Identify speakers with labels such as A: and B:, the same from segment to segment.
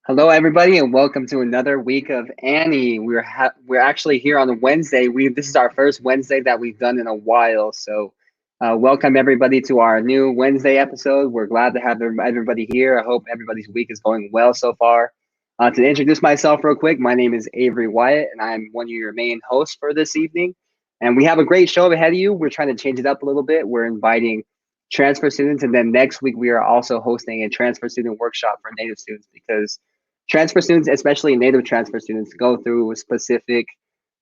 A: Hello, everybody, and welcome to another week of Annie. We're actually here on a Wednesday. This is our first Wednesday that we've done in a while. So, welcome everybody to our new Wednesday episode. We're glad to have everybody here. I hope everybody's week is going well so far. To introduce myself real quick, my name is Avery Wyatt, and I'm one of your main hosts for this evening. And we have a great show ahead of you. We're trying to change it up a little bit. We're inviting transfer students, and then next week we are also hosting a transfer student workshop for native students because transfer students, especially native transfer students, go through specific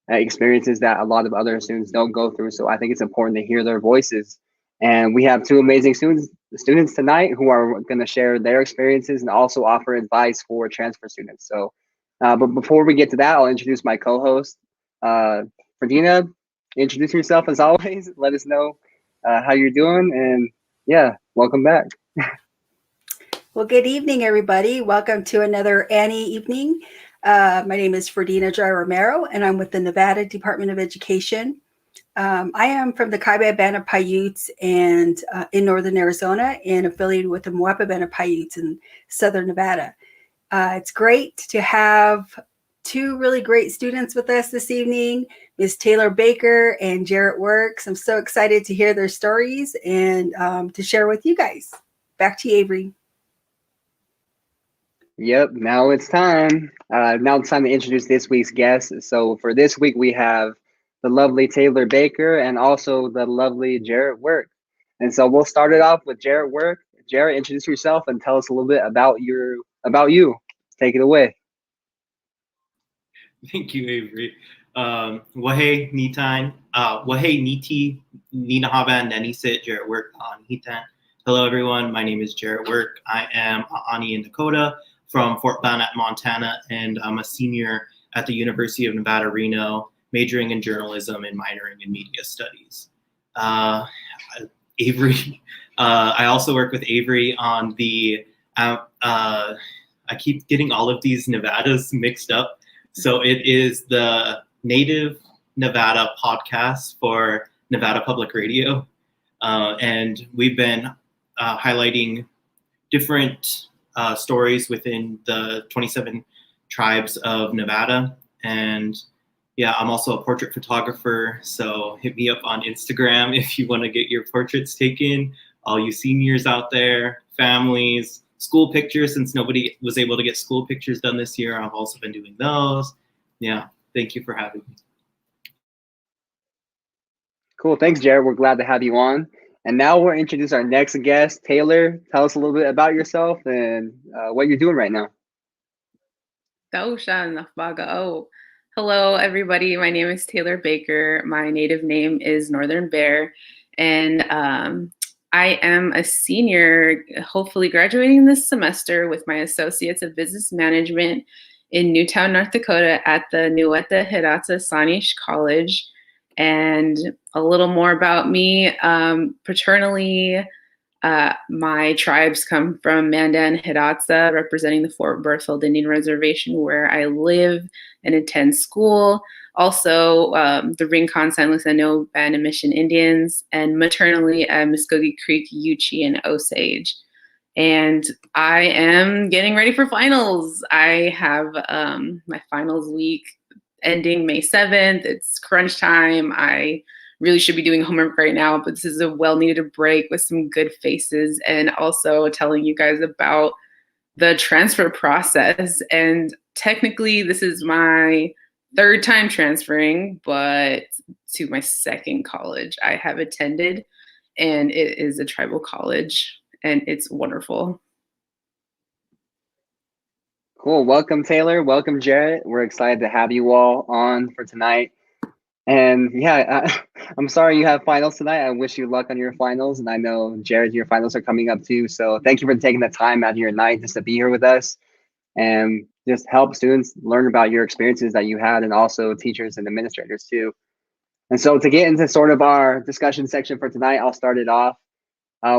A: experiences that a lot of other students don't go through. So I think it's important to hear their voices. And we have two amazing students tonight who are going to share their experiences and also offer advice for transfer students. So, but before we get to that, I'll introduce my co-host, Ferdina. Introduce yourself as always. Let us know how you're doing, and yeah, welcome back.
B: Well, good evening, everybody. Welcome to another Annie evening. My name is Ferdina Romero, and I'm with the Nevada Department of Education. I am from the Kaibab Band of Paiutes and in northern Arizona, and affiliated with the Moapa Band of Paiutes in southern Nevada. It's great to have two really great students with us this evening, Ms. Tayloure Baker and Jarrette Werk. I'm so excited to hear their stories and to share with you guys. Back to you, Avery.
A: Yep, now it's time. Now it's time to introduce this week's guest. So for this week, we have the lovely Tayloure Baker and also the lovely Jarrette Werk. And so we'll start it off with Jarrette Werk. Jarrette, introduce yourself and tell us a little bit about you. Take it away.
C: Thank you, Avery. Wahe Nitan, Wahe Niti Ninahaban Nanisit Jarrette Werk on Hitan. Hello, everyone. My name is Jarrette Werk. I am ANNY in Dakota from Fort Banat, Montana, and I'm a senior at the University of Nevada, Reno, majoring in journalism and minoring in media studies. Avery, I also work with Avery on the, I keep getting all of these Nevadas mixed up. So it is the Native Nevada podcast for Nevada Public Radio. And we've been highlighting different stories within the 27 tribes of Nevada. And yeah, I'm also a portrait photographer. So hit me up on Instagram if you want to get your portraits taken. All you seniors out there, families, school pictures, since nobody was able to get school pictures done this year, I've also been doing those. Yeah, thank you for having me.
A: Cool, thanks, Jarrette. We're glad to have you on. And now we'll introduce our next guest, Tayloure. Tell us a little bit about yourself and what you're doing right now.
D: Hello, everybody. My name is Tayloure Baker. My native name is Northern Bear, and I am a senior, hopefully graduating this semester with my Associates of Business Management in Newtown, North Dakota at the Nueta Hidatsa Sanish College. And a little more about me. Paternally, my tribes come from Mandan Hidatsa, representing the Fort Berthold Indian Reservation, where I live and attend school. Also, the Rincon, San Luciano Band of Mission Indians, and maternally at Muskogee Creek, Yuchi, and Osage. And I am getting ready for finals. I have my finals week ending May 7th. It's crunch time. I really should be doing homework right now, but this is a well-needed break with some good faces, and also telling you guys about the transfer process. And technically, this is my third time transferring, but to my second college I have attended, and it is a tribal college, and it's wonderful.
A: Cool. Welcome, Tayloure. Welcome, Jarrette. We're excited to have you all on for tonight. And yeah, I'm sorry you have finals tonight. I wish you luck on your finals. And I know, Jarrette, your finals are coming up too. So thank you for taking the time out of your night just to be here with us and just help students learn about your experiences that you had, and also teachers and administrators too. And so to get into sort of our discussion section for tonight, I'll start it off.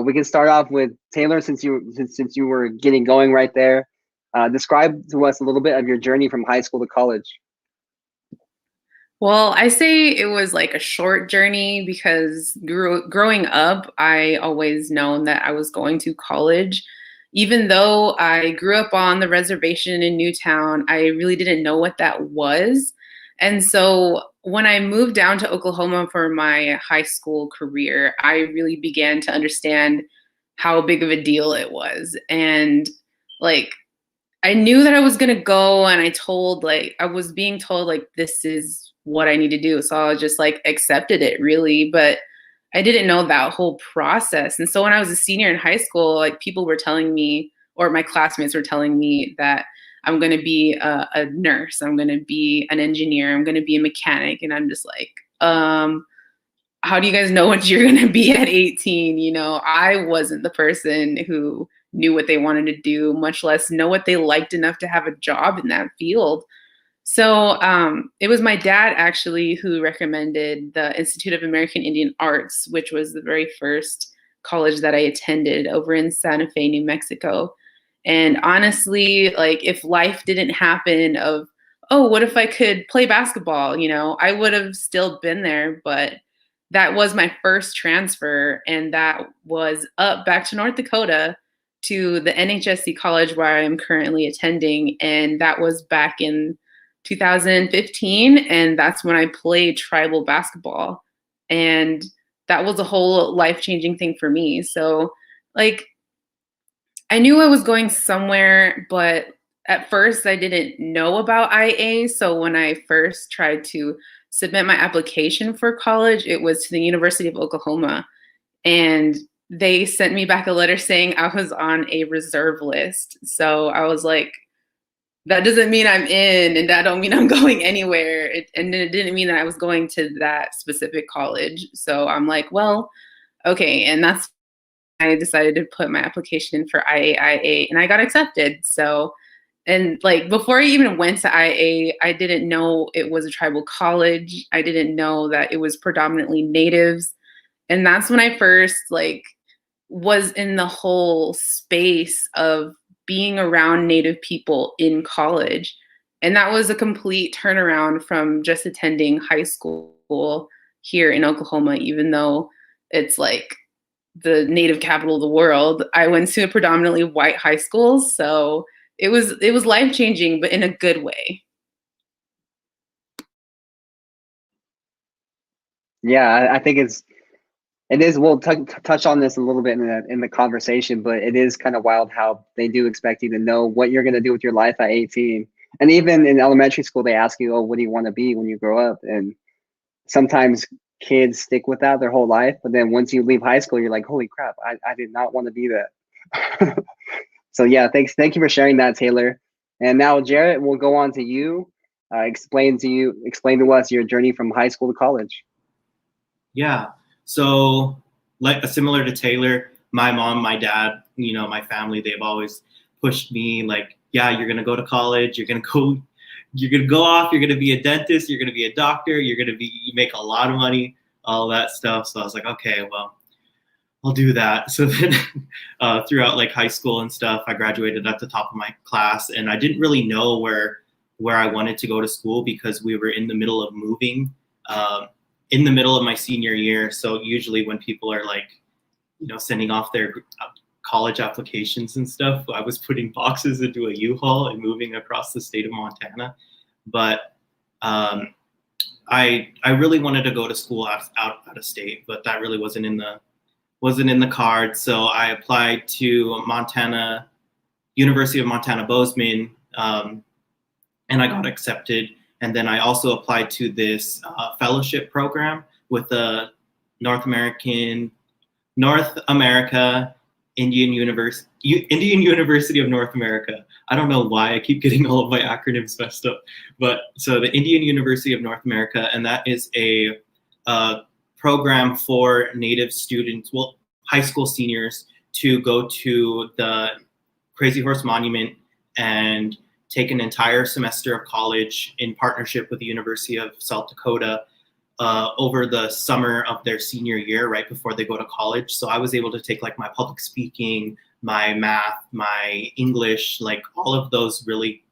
A: We can start off with Tayloure, since you were getting going right there. Describe to us a little bit of your journey from high school to college.
D: Well, I say it was like a short journey because growing up, I always known that I was going to college. even though I grew up on the reservation in Newtown, I really didn't know what that was. And so when I moved down to Oklahoma for my high school career, I really began to understand how big of a deal it was. And like, I knew that I was going to go, and I was being told like, this is what I need to do. So I just like accepted it really, but I didn't know that whole process. And so when I was a senior in high school, like people were telling me, or my classmates were telling me that I'm going to be a nurse, I'm going to be an engineer, I'm going to be a mechanic. And I'm just like, how do you guys know what you're going to be at 18? You know, I wasn't the person who knew what they wanted to do, much less know what they liked enough to have a job in that field. So it was my dad actually who recommended the Institute of American Indian Arts, which was the very first college that I attended over in Santa Fe, New Mexico. And honestly, like if life didn't happen of, oh, what if I could play basketball? You know, I would have still been there, but that was my first transfer. And that was up back to North Dakota to the NHSC college where I am currently attending. And that was back in 2015. And that's when I played tribal basketball. And that was a whole life-changing thing for me. So like, I knew I was going somewhere, but at first I didn't know about IA. So when I first tried to submit my application for college, it was to the University of Oklahoma. And they sent me back a letter saying I was on a reserve list. So I was like, that doesn't mean I'm in, and that don't mean I'm going anywhere. And it didn't mean that I was going to that specific college. So I'm like, well, okay. And that's I decided to put my application in for IAIA, and I got accepted. So, and like before I even went to IA, I didn't know it was a tribal college. I didn't know that it was predominantly natives. And that's when I first like was in the whole space of being around Native people in college. And that was a complete turnaround from just attending high school here in Oklahoma, even though it's like the Native capital of the world. I went to a predominantly white high school. So it was life-changing, but in a good way.
A: Yeah, I think it is. We'll touch on this a little bit in the conversation, but it is kind of wild how they do expect you to know what you're going to do with your life at 18. And even in elementary school, they ask you, oh, what do you want to be when you grow up? And sometimes kids stick with that their whole life. But then once you leave high school, you're like, holy crap, I did not want to be that. So yeah, thank you for sharing that, Tayloure. And now, Jarrette, we'll go on to you. Explain to us your journey from high school to college.
C: Yeah. So like similar to Tayloure, my mom, my dad, you know, my family, they've always pushed me like, yeah, you're going to go to college. You're going to go off. You're going to be a dentist. You're going to be a doctor. You make a lot of money, all that stuff. So I was like, okay, well, I'll do that. So then throughout like high school and stuff, I graduated at the top of my class, and I didn't really know where I wanted to go to school because we were in the middle of moving. In the middle of my senior year. So usually when people are like, you know, sending off their college applications and stuff, I was putting boxes into a U-Haul and moving across the state of Montana. But I really wanted to go to school out of state, but that really wasn't in the cards. So I applied to University of Montana Bozeman, and I got accepted. And then I also applied to this fellowship program with the North America Indian University of North America. I don't know why I keep getting all of my acronyms messed up, but so the Indian University of North America, and that is a program for Native students, well, high school seniors, to go to the Crazy Horse Monument and take an entire semester of college in partnership with the University of South Dakota over the summer of their senior year, right before they go to college. So I was able to take like my public speaking, my math, my English, like all of those really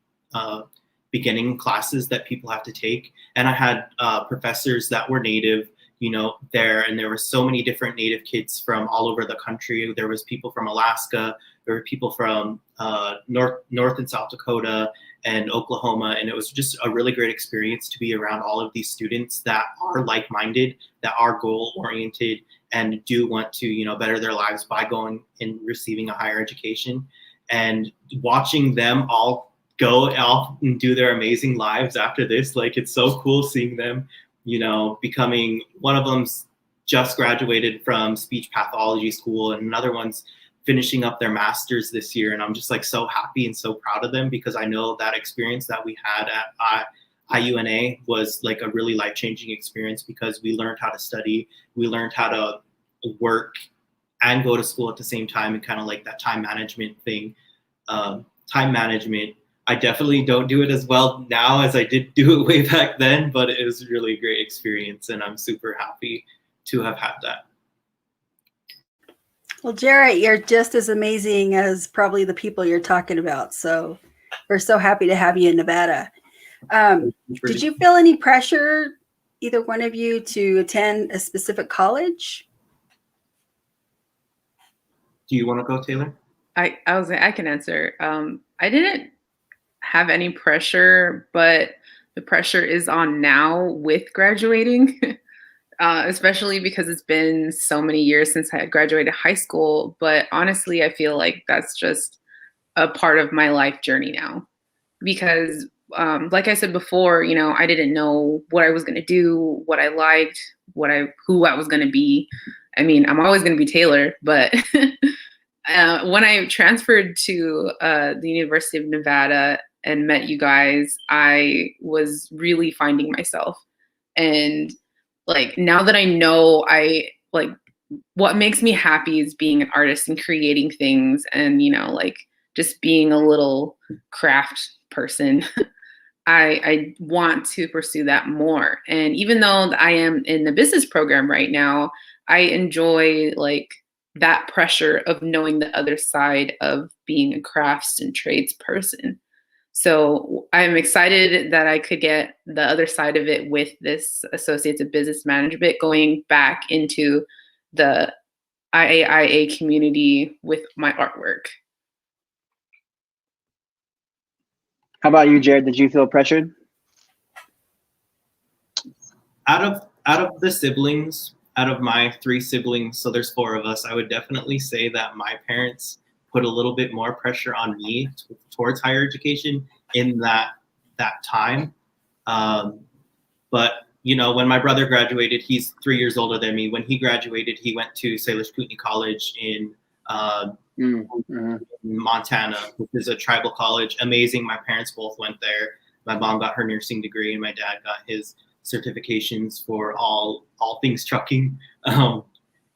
C: beginning classes that people have to take. And I had professors that were Native there. And there were so many different Native kids from all over the country. There was people from Alaska. There were people from North and South Dakota and Oklahoma. And it was just a really great experience to be around all of these students that are like-minded, that are goal-oriented, and do want to, better their lives by going and receiving a higher education. And watching them all go off and do their amazing lives after this, like, it's so cool seeing them, becoming, one of them's just graduated from speech pathology school, and another one's finishing up their master's this year. And I'm just like so happy and so proud of them, because I know that experience that we had at IUNA was like a really life-changing experience, because we learned how to study, we learned how to work and go to school at the same time, and kind of like that time management thing. Time management, I definitely don't do it as well now as I did do it way back then, but it was really a great experience, and I'm super happy to have had that.
B: Well, Jarrette, you're just as amazing as probably the people you're talking about. So we're so happy to have you in Nevada. Did you feel any pressure, either one of you, to attend a specific college?
C: Do you want to go, Taylor?
D: I can answer. I didn't have any pressure, but the pressure is on now with graduating, especially because it's been so many years since I had graduated high school. But honestly, I feel like that's just a part of my life journey now, because like I said before, I didn't know what I was going to do, what I liked, who I was going to be. I mean, I'm always going to be Taylor, but when I transferred to the University of Nevada and met you guys, I was really finding myself. And like, now that I know, what makes me happy is being an artist and creating things, and, like, just being a little craft person. I want to pursue that more. And even though I am in the business program right now, I enjoy like that pressure of knowing the other side of being a crafts and trades person. So I'm excited that I could get the other side of it with this Associates of Business Management, going back into the IAIA community with my artwork.
A: How about you, Jarrette? Did you feel pressured?
C: Out of the siblings, out of my 3 siblings, so there's 4 of us, I would definitely say that my parents put a little bit more pressure on me towards higher education in that time. But when my brother graduated, he's 3 years older than me. When he graduated, he went to Salish Kootenai College in Montana, which is a tribal college. Amazing. My parents both went there. My mom got her nursing degree, and my dad got his certifications for all things trucking.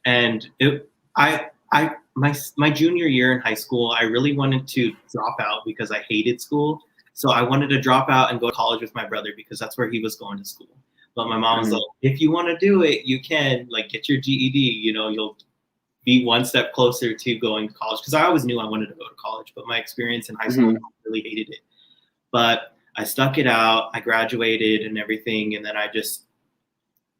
C: And my junior year in high school, I really wanted to drop out because I hated school. So I wanted to drop out and go to college with my brother, because that's where he was going to school. But my mom was like, if you want to do it, you can, like, get your GED, you'll be one step closer to going to college. Because I always knew I wanted to go to college, but my experience in high school, I really hated it. But I stuck it out. I graduated and everything, and then I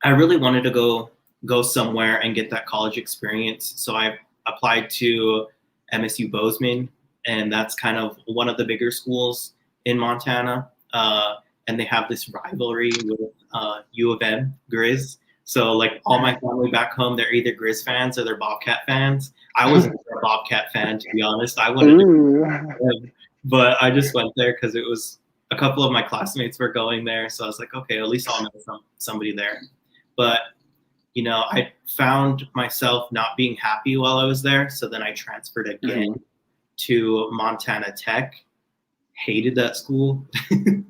C: really wanted to go somewhere and get that college experience. So I applied to MSU Bozeman, and that's kind of one of the bigger schools in Montana. And they have this rivalry with U of M, Grizz. So like all my family back home, they're either Grizz fans or they're Bobcat fans. I wasn't a Bobcat fan, to be honest. I wanted to, but I just went there because it was a couple of my classmates were going there. So I was like, okay, at least I'll know somebody there. But, I found myself not being happy while I was there. So then I transferred again to Montana Tech. Hated that school. It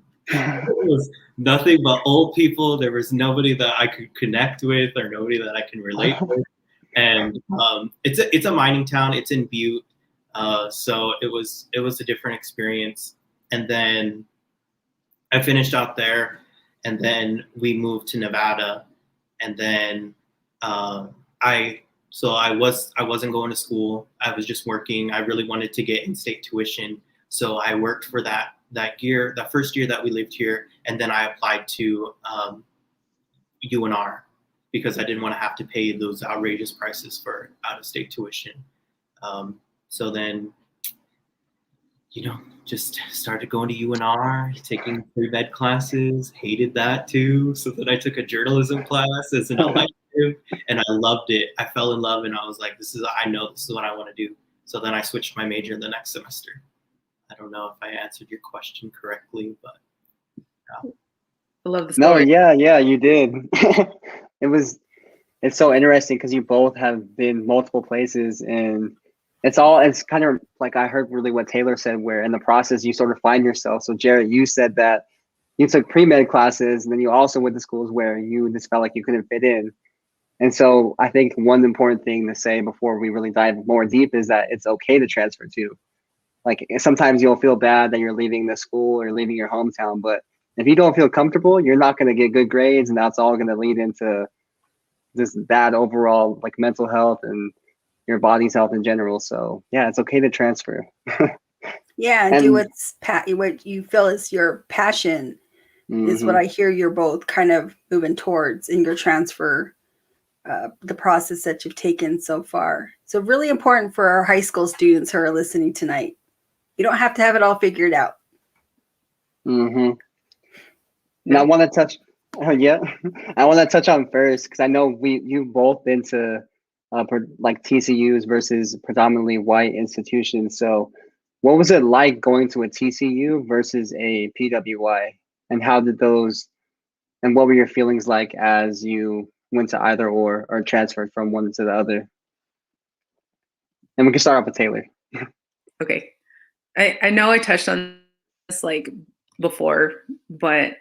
C: was nothing but old people. There was nobody that I could connect with or nobody that I can relate with. And it's a mining town. It's in Butte. So it was a different experience. And then I finished out there, and then we moved to Nevada. And then I wasn't going to school. I was just working. I really wanted to get in-state tuition. So I worked for that first year that we lived here. And then I applied to UNR. because I didn't want to have to pay those outrageous prices for out-of-state tuition. So then, just started going to UNR, taking pre-med classes, hated that too. So then I took a journalism class as an elective, and I loved it. I fell in love, and I was like, I know this is what I want to do. So then I switched my major the next semester. I don't know if I answered your question correctly, but
D: I love the story.
A: No, yeah, you did. It's so interesting because you both have been multiple places, and it's kind of like I heard really what Tayloure said, where in the process you sort of find yourself. So Jarrette, you said that you took pre-med classes, and then you also went to schools where you just felt like you couldn't fit in. And so I think one important thing to say before we really dive more deep is that it's okay to transfer too. Like sometimes you'll feel bad that you're leaving the school or leaving your hometown, but if you don't feel comfortable, you're not going to get good grades, and that's all going to lead into this bad overall like mental health and your body's health in general. So yeah, it's okay to transfer.
B: Yeah, and do what you feel is your passion is what I hear you're both kind of moving towards in your transfer, the process that you've taken so far. So really important for our high school students who are listening tonight. You don't have to have it all figured out.
A: And I want to touch I want to touch on first, because I know you've both been to like TCUs versus predominantly white institutions. So what was it like going to a TCU versus a PWI, and how did and what were your feelings like as you went to either or transferred from one to the other? And we can start off with Tayloure.
D: Okay. I know I touched on this like before, but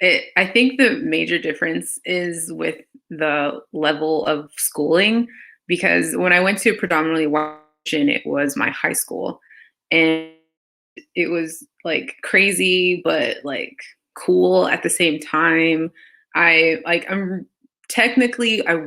D: I think the major difference is with the level of schooling, because when I went to predominantly white, it was my high school, and it was like crazy, but like cool at the same time. I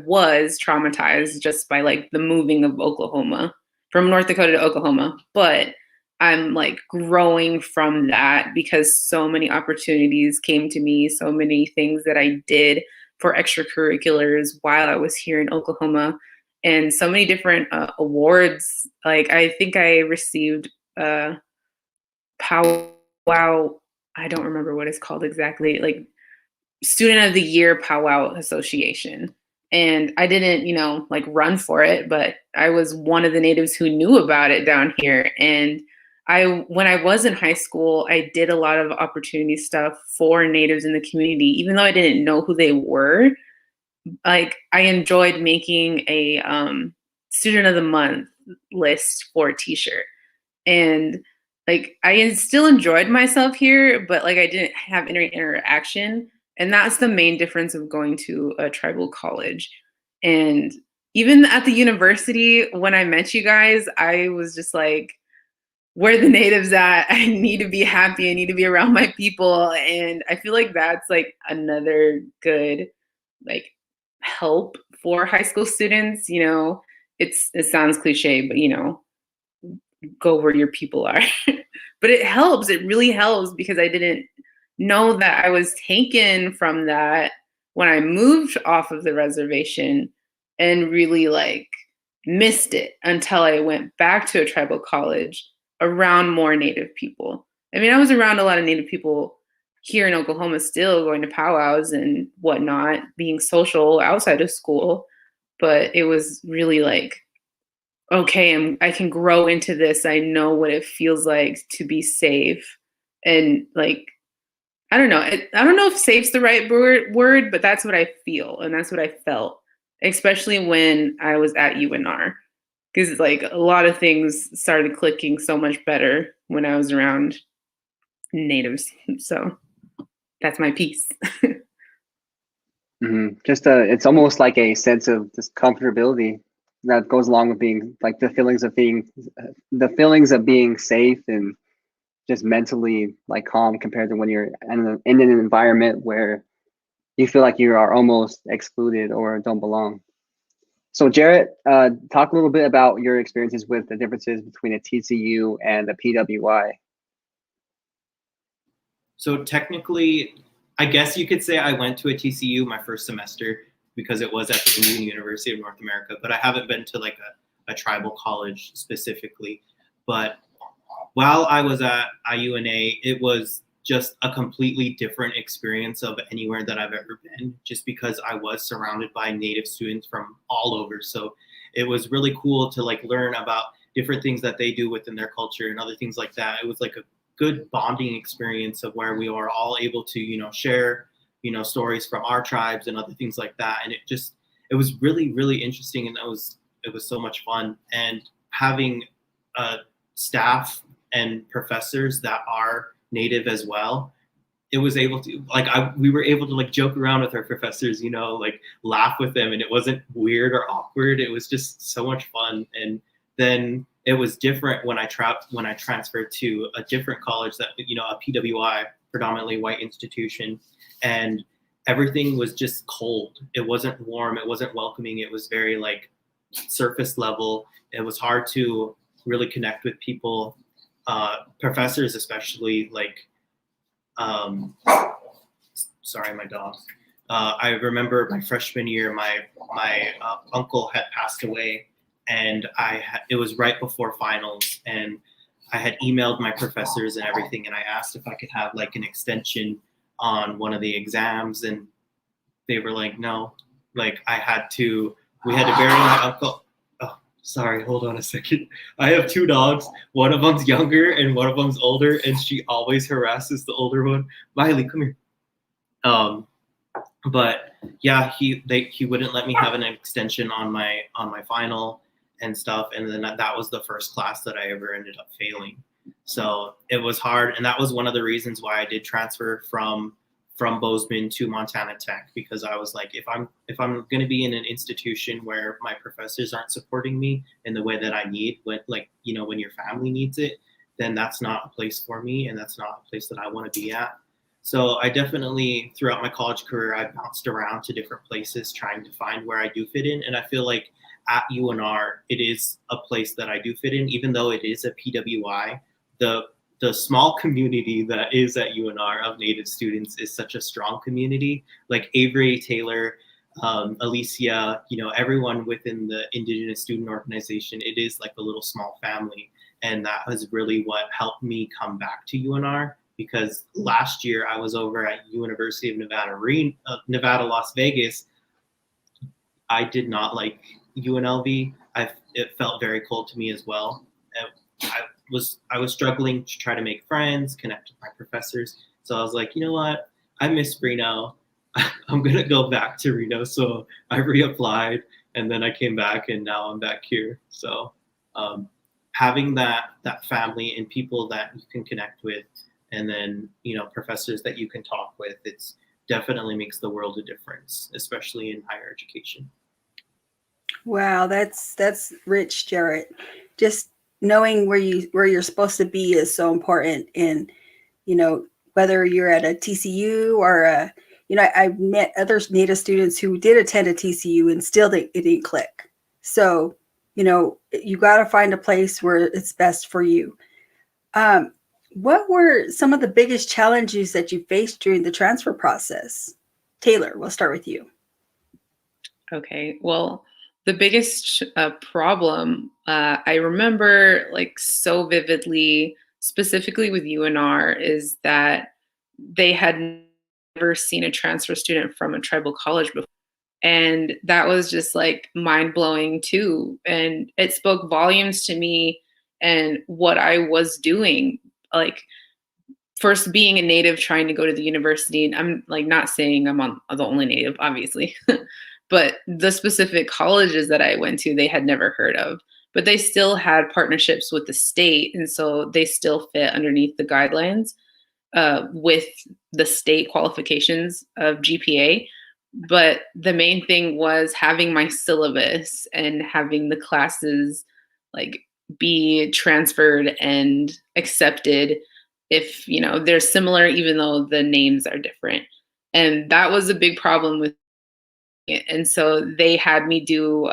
D: was traumatized just by like the moving of Oklahoma, from North Dakota to Oklahoma, but I'm like growing from that because so many opportunities came to me, so many things that I did for extracurriculars while I was here in Oklahoma, and so many different awards. Like I think I received powwow, I don't remember what it's called exactly, like Student of the Year Powwow Association. And I didn't, like run for it, but I was one of the natives who knew about it down here. And when I was in high school, I did a lot of opportunity stuff for natives in the community, even though I didn't know who they were. Like I enjoyed making a Student of the Month list for a t-shirt. And like I still enjoyed myself here, but like I didn't have any interaction. And that's the main difference of going to a tribal college. And even at the university, when I met you guys, I was just like, where the natives at? I need to be happy. I need to be around my people. And I feel like that's like another good like help for high school students. It sounds cliche, but go where your people are. But it helps. It really helps, because I didn't know that I was taken from that when I moved off of the reservation, and really like missed it until I went back to a tribal college around more Native people. I mean, I was around a lot of Native people here in Oklahoma still, going to powwows and whatnot, being social outside of school. But it was really like, okay, I can grow into this. I know what it feels like to be safe. And like, I don't know. I don't know if safe's the right word, but that's what I feel. And that's what I felt, especially when I was at UNR. Because like a lot of things started clicking so much better when I was around natives. So that's my piece.
A: It's almost like a sense of just comfortability that goes along with being like the feelings of being safe and just mentally like calm, compared to when you're in an environment where you feel like you are almost excluded or don't belong. So Jarrette, talk a little bit about your experiences with the differences between a TCU and a PWI. So
C: technically, I guess you could say I went to a TCU my first semester, because it was at the Indian University of North America, but I haven't been to like a tribal college specifically. But while I was at IUNA, it was just a completely different experience of anywhere that I've ever been, just because I was surrounded by Native students from all over. So it was really cool to like learn about different things that they do within their culture and other things like that. It was like a good bonding experience of where we were all able to, you know, share, you know, stories from our tribes and other things like that. And it was really, really interesting. And it was so much fun. And having staff and professors that are Native as well, it was able to we were able to like joke around with our professors, you know, like laugh with them, and it wasn't weird or awkward. It was just so much fun. And then it was different when I transferred to a different college that, you know, a PWI, predominantly white institution, and everything was just cold. It wasn't warm. It wasn't welcoming. It was very like surface level. It was hard to really connect with people, professors especially. Like, sorry, my dog. I remember my freshman year, my uncle had passed away, and it was right before finals, and I had emailed my professors and everything, and I asked if I could have like an extension on one of the exams, and they were like, no. Like we had to bury my uncle. Oh, sorry, hold on a second. I have two dogs. One of them's younger and one of them's older, and she always harasses the older one. Miley, come here. But yeah, he wouldn't let me have an extension on my final and stuff, and then that was the first class that I ever ended up failing. So it was hard, and that was one of the reasons why I did transfer from Bozeman to Montana Tech, because I was like, if I'm going to be in an institution where my professors aren't supporting me in the way that I need, when your family needs it, then that's not a place for me, and that's not a place that I want to be at. So I definitely, throughout my college career, I bounced around to different places trying to find where I do fit in, and I feel like at UNR, it is a place that I do fit in, even though it is a PWI. The small community that is at UNR of Native students is such a strong community. Like Avery, Tayloure, Alicia, you know, everyone within the Indigenous Student Organization, it is like a little small family. And that was really what helped me come back to UNR, because last year I was over at University of Nevada, Las Vegas. I did not like UNLV. It felt very cold to me as well. I was struggling to try to make friends, connect with my professors. So I was like, you know what? I miss Reno. I'm going to go back to Reno. So I reapplied, and then I came back, and now I'm back here. So having that family and people that you can connect with, and then, you know, professors that you can talk with, it's definitely makes the world a difference, especially in higher education.
B: Wow, that's rich, Jarrette. Just knowing where you're supposed to be is so important. And, you know, whether you're at a TCU or I've met other Native students who did attend a TCU and still it didn't click. So, you know, you got to find a place where it's best for you. What were some of the biggest challenges that you faced during the transfer process? Tayloure, we'll start with you.
D: Okay, well, the biggest problem I remember like so vividly, specifically with UNR, is that they had never seen a transfer student from a tribal college before. And that was just like mind blowing too. And it spoke volumes to me and what I was doing. Like, first being a Native trying to go to the university, and I'm like not saying I'm the only Native, obviously. But the specific colleges that I went to, they had never heard of, but they still had partnerships with the state. And so they still fit underneath the guidelines with the state qualifications of GPA. But the main thing was having my syllabus and having the classes like be transferred and accepted if, you know, they're similar, even though the names are different. And that was a big problem with it. And so they had me do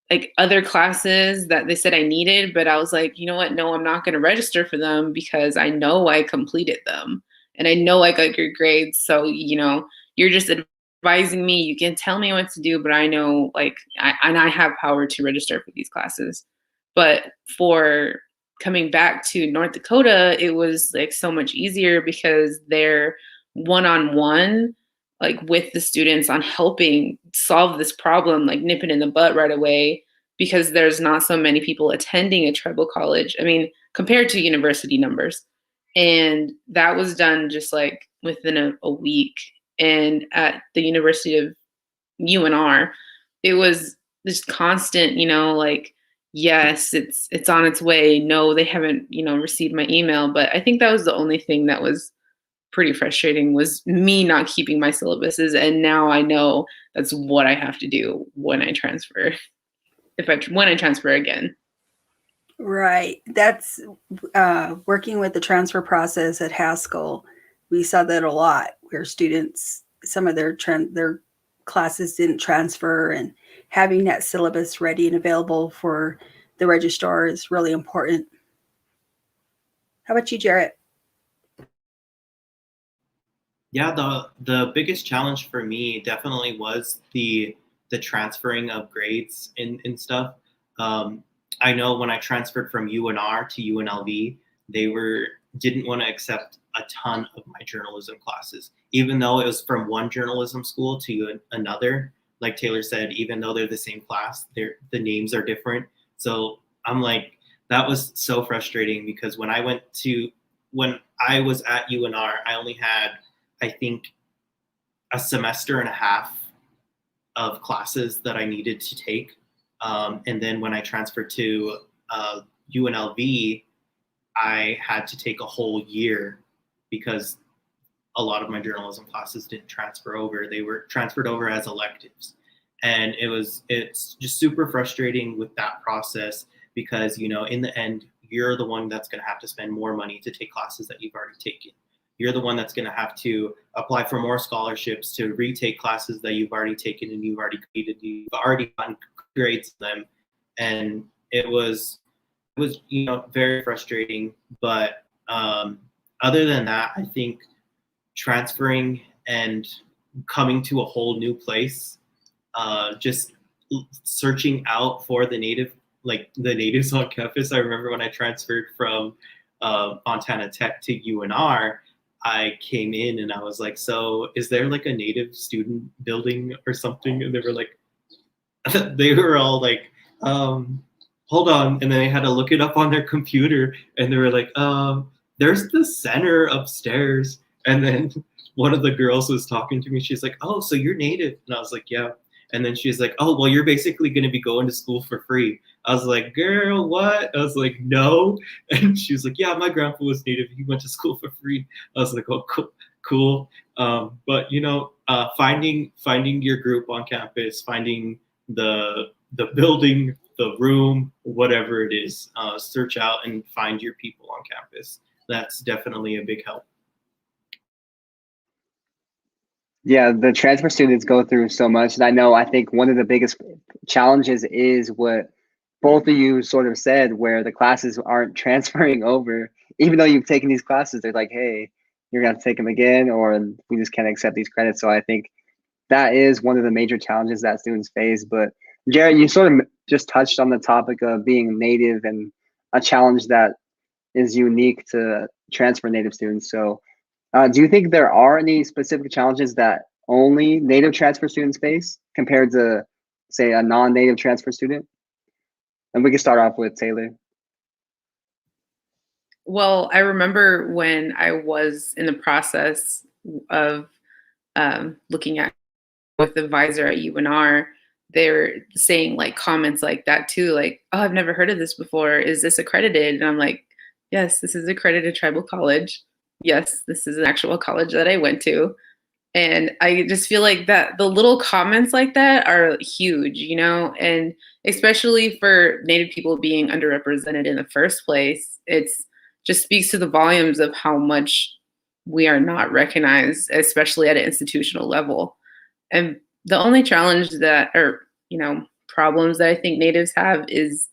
D: like other classes that they said I needed, but I was like, you know what? No, I'm not going to register for them because I know I completed them and I know I got good grades. So, you know, you're just advising me, you can tell me what to do, but I know like, I have power to register for these classes. But for coming back to North Dakota, it was like so much easier because they're one-on-one, like with the students on helping solve this problem, like nip it in the butt right away, because there's not so many people attending a tribal college. I mean, compared to university numbers. And that was done just like within a week. And at the University of UNR, it was this constant, like, yes, it's on its way. No, they haven't, received my email. But I think that was the only thing that was pretty frustrating, was me not keeping my syllabuses. And now I know that's what I have to do when I transfer, when I transfer again.
B: Right. That's working with the transfer process at Haskell. We saw that a lot, where students, some of their classes didn't transfer, and having that syllabus ready and available for the registrar is really important. How about you, Jarrette?
C: Yeah, the biggest challenge for me definitely was the transferring of grades and stuff. I know when I transferred from UNR to UNLV, they didn't want to accept a ton of my journalism classes, even though it was from one journalism school to another. Like Tayloure said, even though they're the same class, the names are different. So I'm like, that was so frustrating, because when I was at UNR, I only had, I think, a semester and a half of classes that I needed to take. And then when I transferred to UNLV, I had to take a whole year, because a lot of my journalism classes didn't transfer over. They were transferred over as electives. And it's just super frustrating with that process, because, in the end, you're the one that's going to have to spend more money to take classes that you've already taken. You're the one that's going to have to apply for more scholarships to retake classes that you've already taken and you've already completed. You've already gotten grades in them. And it was very frustrating. But other than that, I think transferring and coming to a whole new place, just searching out for the natives on campus. I remember when I transferred from Montana Tech to UNR, I came in and I was like, so is there like a native student building or something? And they were like, they were all like, hold on. And then they had to look it up on their computer, and they were like, there's the center upstairs. And then one of the girls was talking to me. She's like, oh, so you're native? And I was like, yeah. And then she's like, oh, well, you're basically going to be going to school for free. I was like, girl, what? I was like, no. And she was like, yeah, my grandpa was native. He went to school for free. I was like, oh, cool. But, finding your group on campus, finding the building, the room, whatever it is, search out and find your people on campus. That's definitely a big help.
A: Yeah, the transfer students go through so much. And I think one of the biggest challenges is what both of you sort of said, where the classes aren't transferring over. Even though you've taken these classes, they're like, hey, you're going to take them again, or we just can't accept these credits. So I think that is one of the major challenges that students face. But Jarrette, you sort of just touched on the topic of being native and a challenge that is unique to transfer native students. So do you think there are any specific challenges that only native transfer students face compared to, say, a non-native transfer student? And we can start off with Tayloure.
D: Well, I remember when I was in the process of looking at with the advisor at UNR, they're saying like comments like that too, like, oh, I've never heard of this before. Is this accredited? And I'm like, yes, this is accredited tribal college. Yes, this is an actual college that I went to. And I just feel like that the little comments like that are huge, and especially for Native people being underrepresented in the first place, it's just speaks to the volumes of how much we are not recognized, especially at an institutional level. And the only challenge that, or, problems that I think Natives have is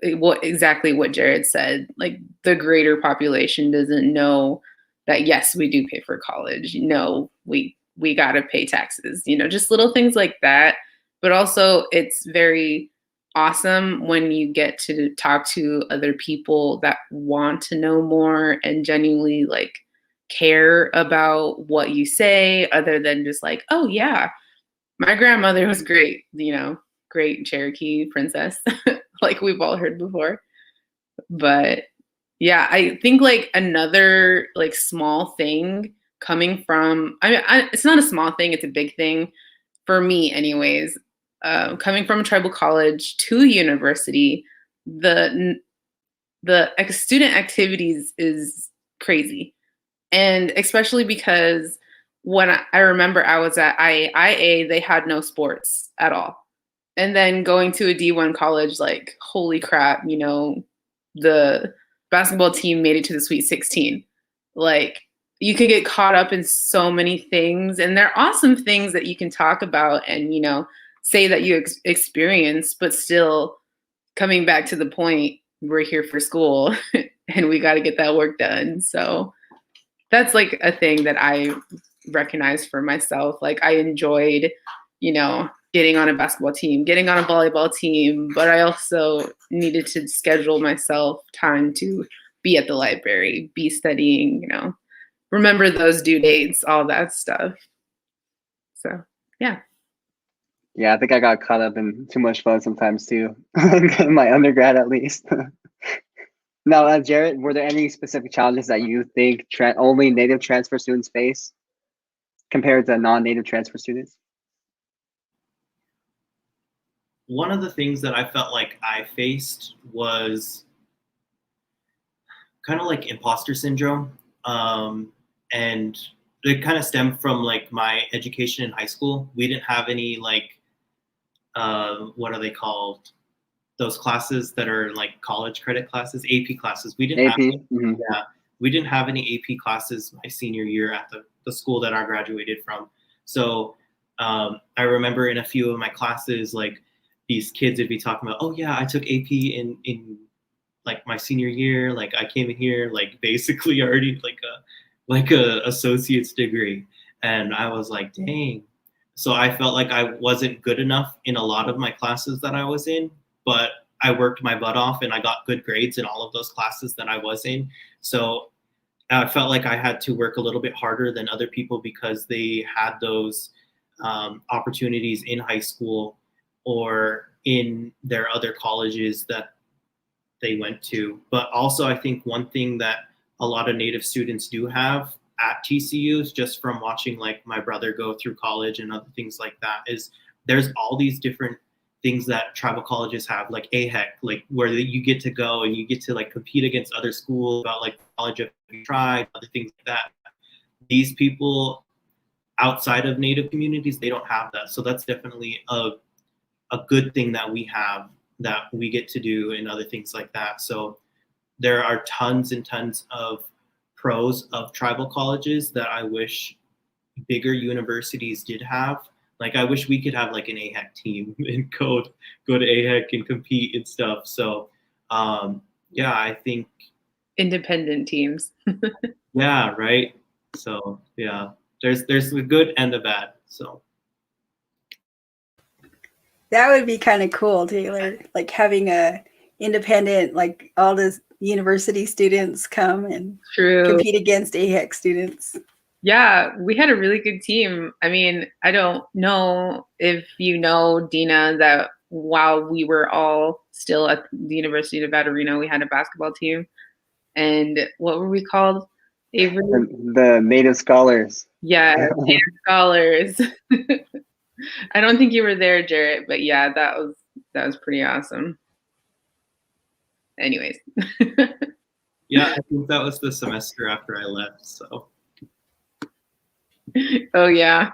D: exactly what Jarrette said. Like, the greater population doesn't know that, yes, we do pay for college. No, we we got to pay taxes, you know, just little things like that. But also it's very awesome when you get to talk to other people that want to know more and genuinely like care about what you say, other than just like, oh yeah, my grandmother was great, you know, great Cherokee princess, like we've all heard before. But yeah, I think like another like small thing coming from, it's not a small thing, it's a big thing for me anyways. Coming from tribal college to university, the student activities is crazy. And especially because when I remember I was at IA, they had no sports at all. And then going to a D1 college, like, holy crap, you know, the basketball team made it to the Sweet 16. Like, you could get caught up in so many things, and they're awesome things that you can talk about and, you know, say that you experience, but still coming back to the point, we're here for school and we got to get that work done. So that's like a thing that I recognize for myself. Like I enjoyed, you know, getting on a basketball team, getting on a volleyball team, but I also needed to schedule myself time to be at the library, be studying, you know, remember those due dates, all that stuff. So, yeah.
A: Yeah, I think I got caught up in too much fun sometimes too, in my undergrad at least. Now, Jarrette, were there any specific challenges that you think only native transfer students face compared to non-native transfer students?
C: One of the things that I felt like I faced was kind of like imposter syndrome. And it kind of stemmed from like my education in high school. We didn't have any like, what are they called? Those classes that are like college credit classes, AP classes. We didn't
A: AP?
C: have any, yeah, we didn't have any AP classes my senior year at the school that I graduated from. So I remember in a few of my classes, like these kids would be talking about, oh yeah, I took AP in like my senior year. Like I came in here like basically already like a associate's degree. And I was like, dang. So I felt like I wasn't good enough in a lot of my classes that I was in, but I worked my butt off and I got good grades in all of those classes that I was in. So I felt like I had to work a little bit harder than other people because they had those opportunities in high school or in their other colleges that they went to. But also I think one thing that a lot of Native students do have at TCUs, just from watching like my brother go through college and other things like that, is there's all these different things that tribal colleges have, like AHEC, like where you get to go and you get to like compete against other schools about like knowledge of your tribe, other things like that. These people outside of Native communities, they don't have that. So that's definitely a good thing that we have, that we get to do, and other things like that. So there are tons and tons of pros of tribal colleges that I wish bigger universities did have. Like I wish we could have like an AHEC team and go to AHEC and compete and stuff. So yeah, I think
D: Independent teams.
C: yeah, right. So yeah, there's the good and the bad. So
B: that would be kind of cool, Tayloure, like having a independent, like all the university students come and compete against AHEC students.
D: Yeah, we had a really good team. I mean, I don't know if you know, Dina, that while we were all still at the University of Nevada, Reno, we had a basketball team. And what were we called? Avery?
A: The Native Scholars.
D: Yeah, Native Scholars. I don't think you were there, Jarrette, but yeah, that was pretty awesome. Anyways.
C: yeah, I think that was the semester after I left, so.
D: Oh yeah.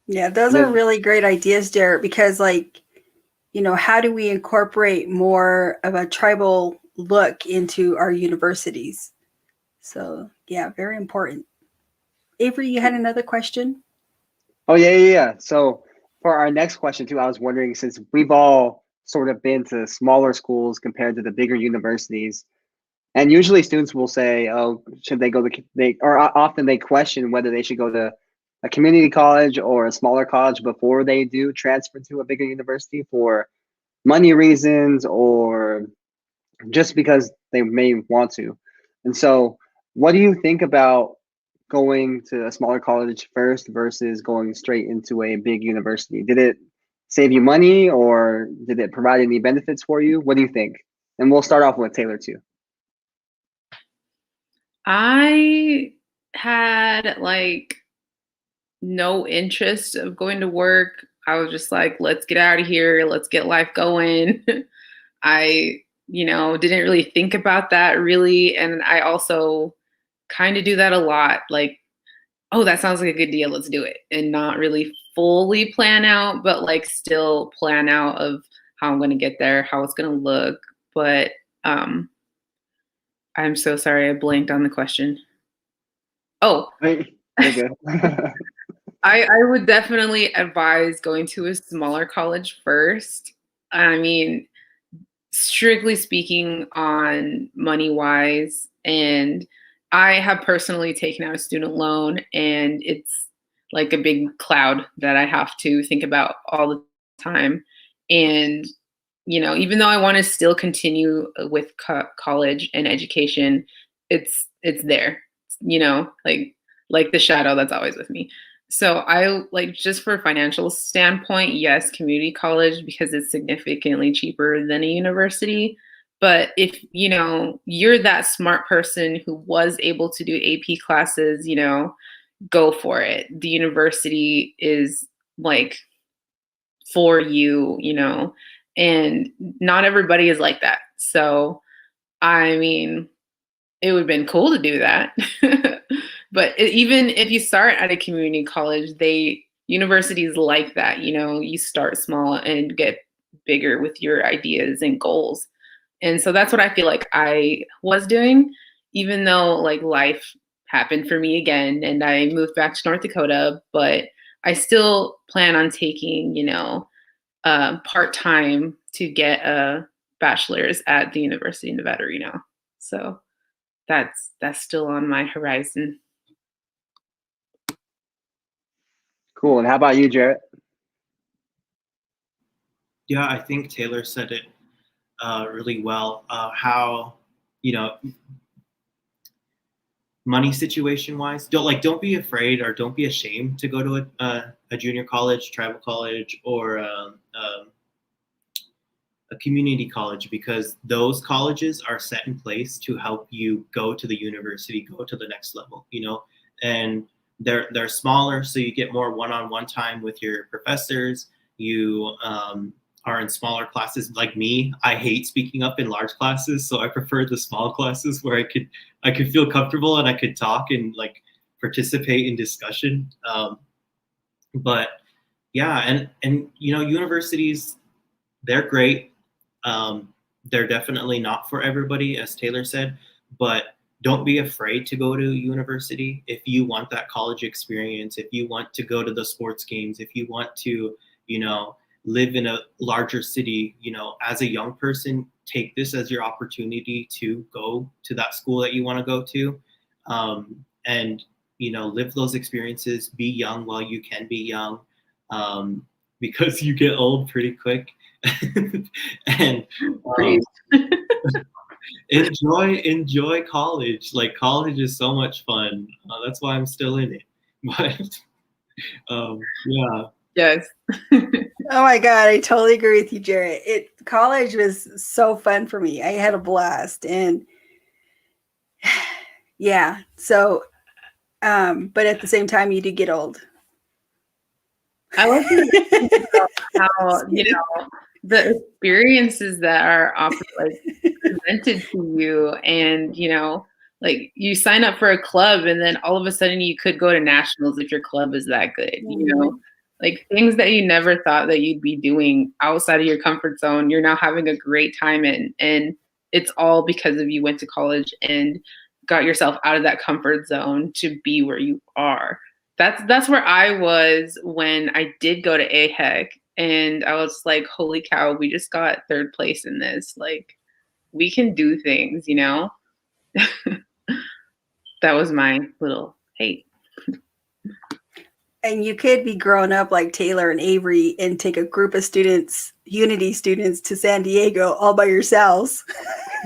B: Yeah, those are really great ideas, Jarrette, because like, you know, how do we incorporate more of a tribal look into our universities? So yeah, very important. Avery, you had another question?
A: Oh yeah. So for our next question too, I was wondering, since we've all sort of been to smaller schools compared to the bigger universities, And usually students will say, oh, should they go to, often they question whether they should go to a community college or a smaller college before they do transfer to a bigger university for money reasons or just because they may want to. And so what do you think about going to a smaller college first versus going straight into a big university? Did it save you money or did it provide any benefits for you? What do you think? And we'll start off with Tayloure too.
D: I had like no interest of going to work. I was just like, let's get out of here. Let's get life going. I, didn't really think about that really. And I also kind of do that a lot. Like, oh, that sounds like a good deal. Let's do it. And not really fully plan out, but like still plan out of how I'm going to get there, how it's going to look. But I'm so sorry. I blanked on the question. Oh,
A: Wait, you're good.
D: I would definitely advise going to a smaller college first. I mean, strictly speaking on money wise, and I have personally taken out a student loan, and it's like a big cloud that I have to think about all the time. And, even though I want to still continue with college and education, it's there, like the shadow that's always with me. So I like, just for financial standpoint, yes, community college because it's significantly cheaper than a university. But if, you're that smart person who was able to do AP classes, go for it. The university is like for you, and not everybody is like that. So, I mean, it would have been cool to do that. But even if you start at a community college, universities like that, you start small and get bigger with your ideas and goals. And so that's what I feel like I was doing, even though like life happened for me again and I moved back to North Dakota, but I still plan on taking, part-time to get a bachelor's at the University of Nevada, Reno. So that's still on my horizon.
A: Cool. And how about you, Jarrette?
C: Yeah, I think Tayloure said it really well. How, money situation wise, don't be afraid or don't be ashamed to go to a junior college, tribal college, or a community college, because those colleges are set in place to help you go to the university, go to the next level, and they're smaller, so you get more one-on-one time with your professors. You are in smaller classes. Like me, I hate speaking up in large classes, so I prefer the small classes where I could feel comfortable and I could talk and like participate in discussion. But yeah, and universities, they're great. They're definitely not for everybody, as Tayloure said, but don't be afraid to go to university if you want that college experience, if you want to go to the sports games, if you want to, live in a larger city, as a young person, take this as your opportunity to go to that school that you want to go to, and, live those experiences, be young while you can be young, because you get old pretty quick. And enjoy college. Like, college is so much fun. That's why I'm still in it. But yeah.
D: Yes.
B: Oh my God, I totally agree with you, Jarrette. College was so fun for me. I had a blast, and yeah. So, but at the same time, you did get old.
D: I like to think about how, the experiences that are offered, like presented to you, and, like you sign up for a club and then all of a sudden you could go to nationals if your club is that good, like things that you never thought that you'd be doing outside of your comfort zone, you're now having a great time in. And it's all because of you went to college and got yourself out of that comfort zone to be where you are. That's where I was when I did go to AHEC, and I was like, holy cow, we just got third place in this. Like, we can do things, That was my little hey.
B: And you could be growing up like Tayloure and Avery and take a group of students, Unity students, to San Diego all by yourselves.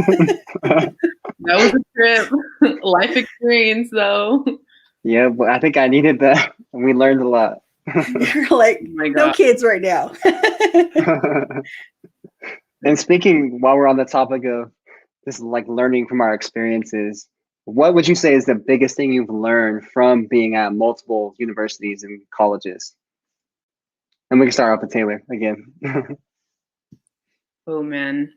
D: That was a trip. Life experience, though.
A: Yeah, but I think I needed that. We learned a lot.
B: You're like,
D: Oh my
B: no
D: God.
B: kids right now.
A: And speaking, while we're on the topic of this, like learning from our experiences, what would you say is the biggest thing you've learned from being at multiple universities and colleges? And we can start off with Tayloure again.
D: Oh man.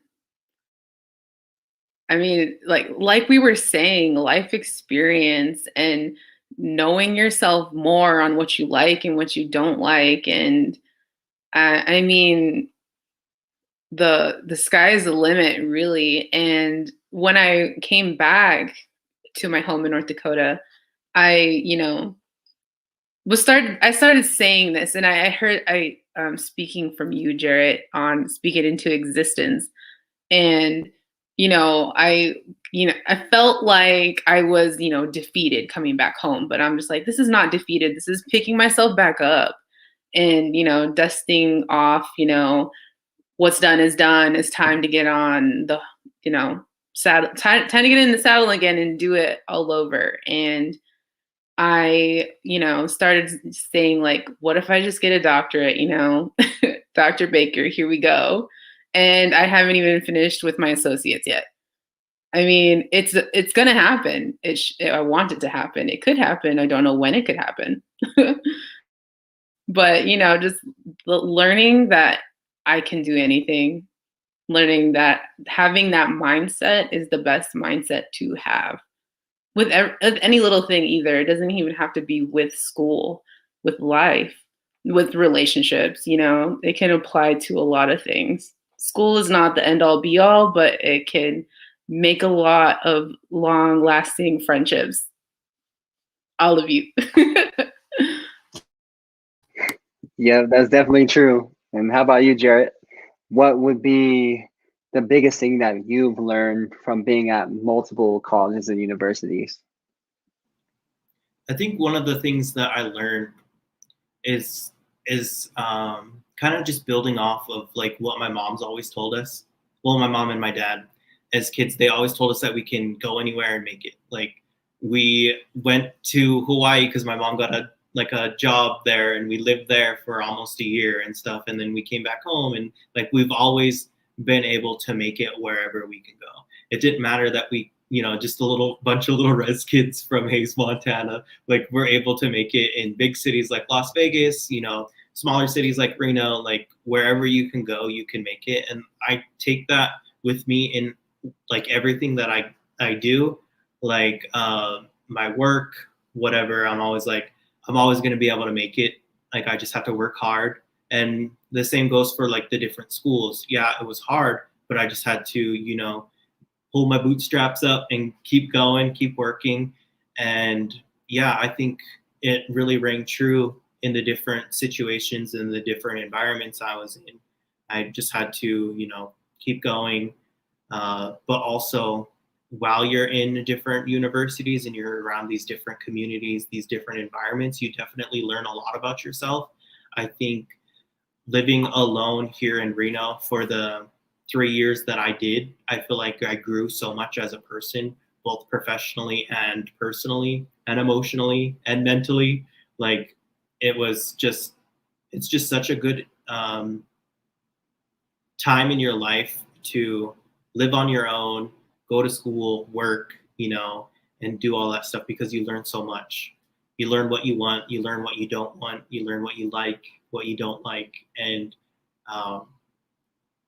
D: I mean, like we were saying, life experience and knowing yourself more on what you like and what you don't like. And I mean, the sky is the limit, really. And when I came back to my home in North Dakota, I started saying this, and I heard speaking from you, Jarrette, on Speak It Into Existence. And I felt like I was defeated coming back home, but I'm just like, this is not defeated, this is picking myself back up and dusting off, what's done is done. It's time to get on the saddle, time to get in the saddle again and do it all over. And I started saying, like, what if I just get a doctorate, Dr. Baker, here we go. And I haven't even finished with my associates yet. I mean, it's gonna happen. I want it to happen. It could happen. I don't know when it could happen. But just learning that I can do anything, learning that having that mindset is the best mindset to have with any little thing either. It doesn't even have to be with school, with life, with relationships. It can apply to a lot of things. School is not the end all be all, but it can make a lot of long lasting friendships. All of you.
A: Yeah, that's definitely true. And how about you, Jarrette? What would be the biggest thing that you've learned from being at multiple colleges and universities?
C: I think one of the things that I learned is kind of just building off of like what my mom's always told us. Well, my mom and my dad, as kids, they always told us that we can go anywhere and make it. Like, we went to Hawaii because my mom got a job there, and we lived there for almost a year and stuff. And then we came back home, and like, we've always been able to make it wherever we can go. It didn't matter that we, just a little bunch of little res kids from Hayes, Montana, like, we're able to make it in big cities like Las Vegas, smaller cities like Reno, like, wherever you can go, you can make it. And I take that with me in like everything that I do, like my work, whatever. I'm always going to be able to make it. Like, I just have to work hard. And the same goes for like the different schools. Yeah, it was hard, but I just had to, pull my bootstraps up and keep going, keep working. And yeah, I think it really rang true in the different situations and the different environments I was in. I just had to, keep going. But also, while you're in different universities and you're around these different communities, these different environments, you definitely learn a lot about yourself. I think living alone here in Reno for the 3 years that I did, I feel like I grew so much as a person, both professionally and personally and emotionally and mentally. Like, it's just such a good time in your life to live on your own, go to school, work, and do all that stuff, because you learn so much. You learn what you want, you learn what you don't want, you learn what you like, what you don't like. And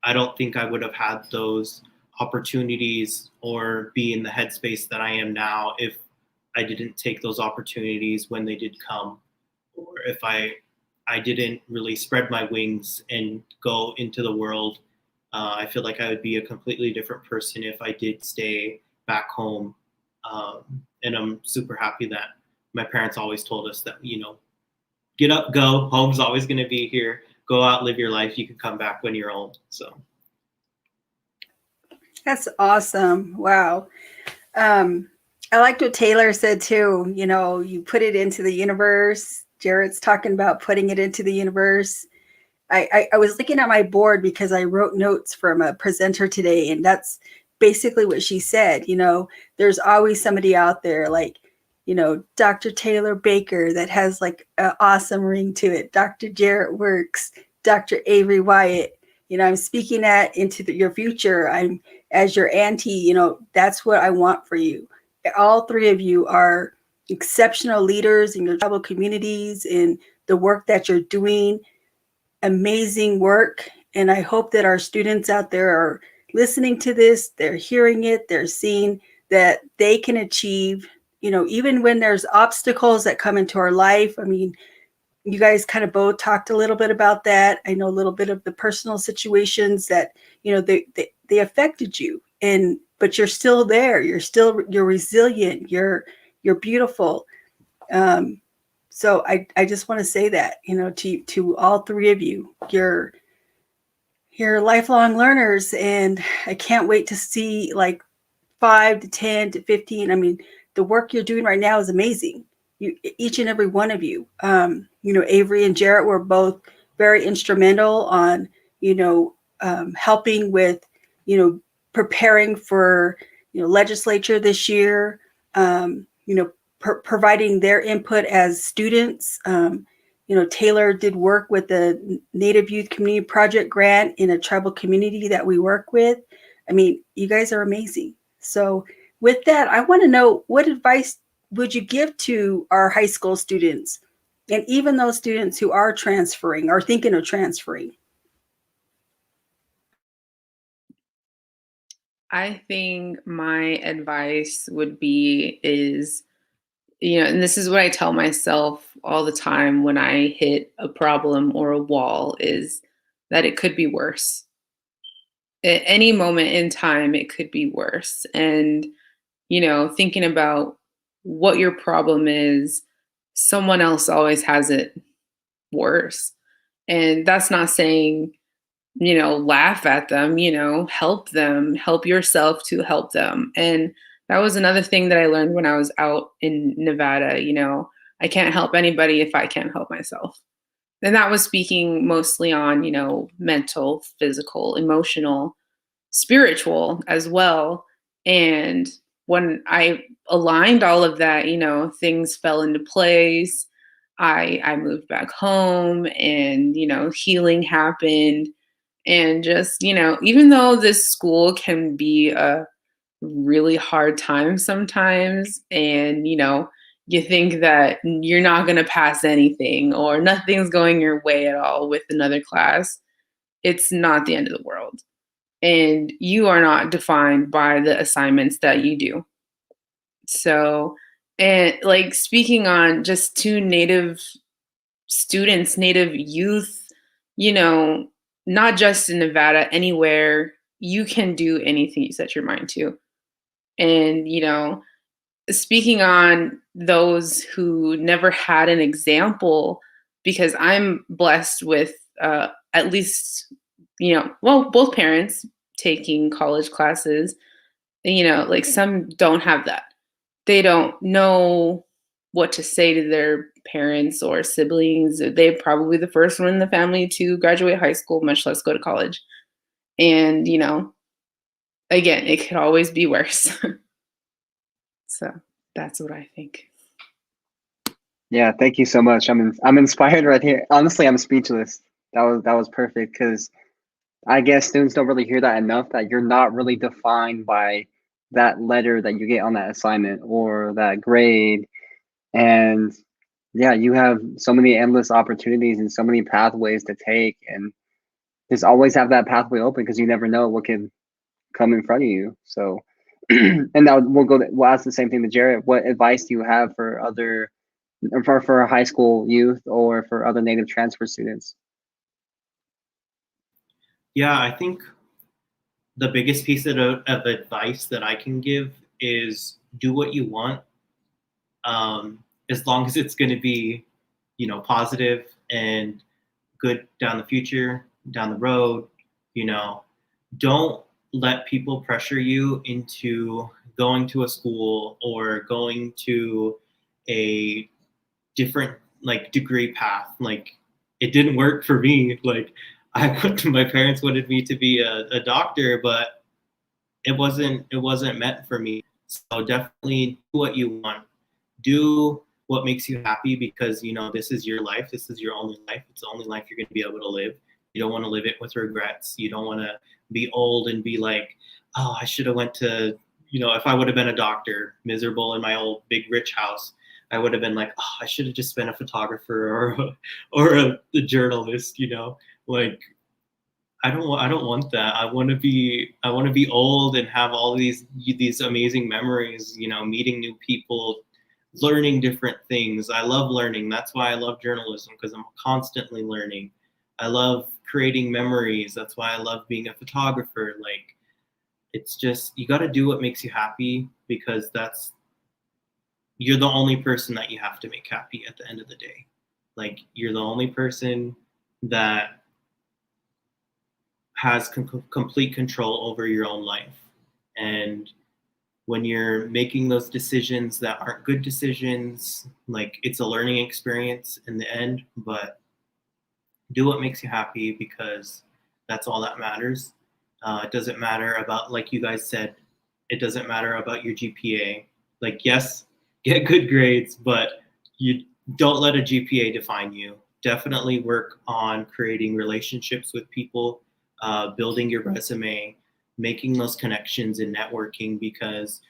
C: I don't think I would have had those opportunities or be in the headspace that I am now if I didn't take those opportunities when they did come, or if I didn't really spread my wings and go into the world. I feel like I would be a completely different person if I did stay back home. And I'm super happy that my parents always told us that, get up, go, home's always going to be here. Go out, live your life. You can come back when you're old. So
B: That's awesome. Wow. I liked what Tayloure said too. You know, you put it into the universe. Jarrette's talking about putting it into the universe. I was looking at my board because I wrote notes from a presenter today, and that's basically what she said. You know, there's always somebody out there like, you know, Dr. Tayloure Baker that has like an awesome ring to it. Dr. Jarrette Works, Dr. Avery Wyatt. You know, I'm speaking that into your future. I'm as your auntie, you know, that's what I want for you. All three of you are exceptional leaders in your tribal communities and the work that you're doing. Amazing work. And I hope that our students out there are listening to this, they're hearing it, they're seeing that they can achieve, you know, even when there's obstacles that come into our life. I mean, you guys kind of both talked a little bit about that. I know a little bit of the personal situations that, you know, they affected you, and but you're still there. You're resilient. You're beautiful. So I just want to say that, you know, to all three of you, you're lifelong learners, and I can't wait to see like 5 to 10 to 15. I mean, the work you're doing right now is amazing. You, each and every one of you. You know, Avery and Jarrette were both very instrumental on, you know, helping with, you know, preparing for, you know, legislature this year. You know, providing their input as students. You know, Tayloure did work with the Native Youth Community Project grant in a tribal community that we work with. I mean, you guys are amazing. So with that, I want to know, what advice would you give to our high school students and even those students who are transferring or thinking of transferring?
D: I think my advice would be is, you know, and this is what I tell myself all the time when I hit a problem or a wall, is that it could be worse. At any moment in time, it could be worse. And, you know, thinking about what your problem is, someone else always has it worse. And that's not saying, you know, laugh at them, you know, help them, help yourself to help them. And that was another thing that I learned when I was out in Nevada. You know, I can't help anybody if I can't help myself. And that was speaking mostly on, you know, mental, physical, emotional, spiritual as well. And when I aligned all of that, you know, things fell into place. I moved back home, and, you know, healing happened. And just, you know, even though this school can be a really hard time sometimes, and, you know, you think that you're not going to pass anything or nothing's going your way at all with another class, it's not the end of the world. And you are not defined by the assignments that you do. So, and like speaking on just to Native students, Native youth, you know, not just in Nevada, anywhere, you can do anything you set your mind to. And, you know, speaking on those who never had an example, because I'm blessed with at least, you know, well, both parents taking college classes, you know, like some don't have that. They don't know what to say to their parents or siblings. They're probably the first one in the family to graduate high school, much less go to college. And, you know, again, it could always be worse. So that's what I think.
A: Yeah, thank you so much. I'm inspired right here. Honestly, I'm speechless. That was perfect, because I guess students don't really hear that enough, that you're not really defined by that letter that you get on that assignment or that grade. And yeah, you have so many endless opportunities and so many pathways to take, and just always have that pathway open, because you never know what can come in front of you. So, and now we'll ask the same thing to Jarrette. What advice do you have for other, for high school youth or for other Native transfer students?
C: Yeah, I think the biggest piece of advice that I can give is do what you want, as long as it's going to be, you know, positive and good down the future, down the road. You know, don't let people pressure you into going to a school or going to a different like degree path. Like it didn't work for me. Like my parents wanted me to be a doctor, but it wasn't meant for me. So definitely do what you want. Do what makes you happy, because you know this is your life. This is your only life. It's the only life you're going to be able to live. You don't want to live it with regrets. You don't want to be old and be like, oh, I should have went to, you know, if I would have been a doctor, miserable in my old big rich house, I would have been like, oh, I should have just been a photographer or a journalist, you know, like I don't want that. I want to be old and have all these amazing memories, you know, meeting new people, learning different things. I love learning. That's why I love journalism, because I'm constantly learning. I love creating memories. That's why I love being a photographer. Like it's just, you got to do what makes you happy, because you're the only person that you have to make happy at the end of the day. Like you're the only person that has complete control over your own life. And when you're making those decisions that aren't good decisions, like it's a learning experience in the end, but do what makes you happy, because that's all that matters. It doesn't matter about, like you guys said, it doesn't matter about your GPA. Like, yes, get good grades, but you don't let a GPA define you. Definitely work on creating relationships with people, building your resume, making those connections and networking, because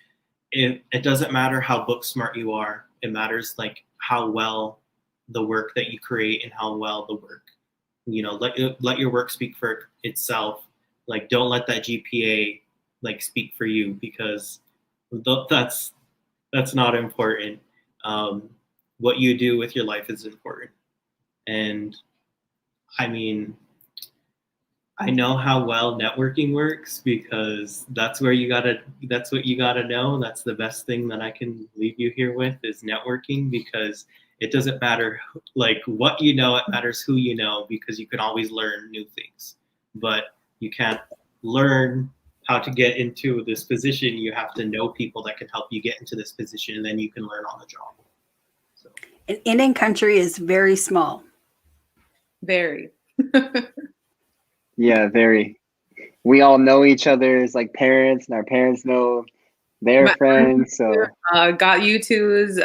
C: it doesn't matter how book smart you are. It matters like how well the work that you create and how well the work, you know, let your work speak for itself. Like don't let that GPA like speak for you, because that's not important. What you do with your life is important. And I mean, I know how well networking works, because that's what you gotta know. That's the best thing that I can leave you here with is networking, because it doesn't matter like what you know, it matters who you know, because you can always learn new things. But you can't learn how to get into this position. You have to know people that can help you get into this position, and then you can learn on the job. So.
B: And Indian country is very small.
D: Very.
A: Yeah, very. We all know each other's like parents, and our parents know their friends. So
D: got you two's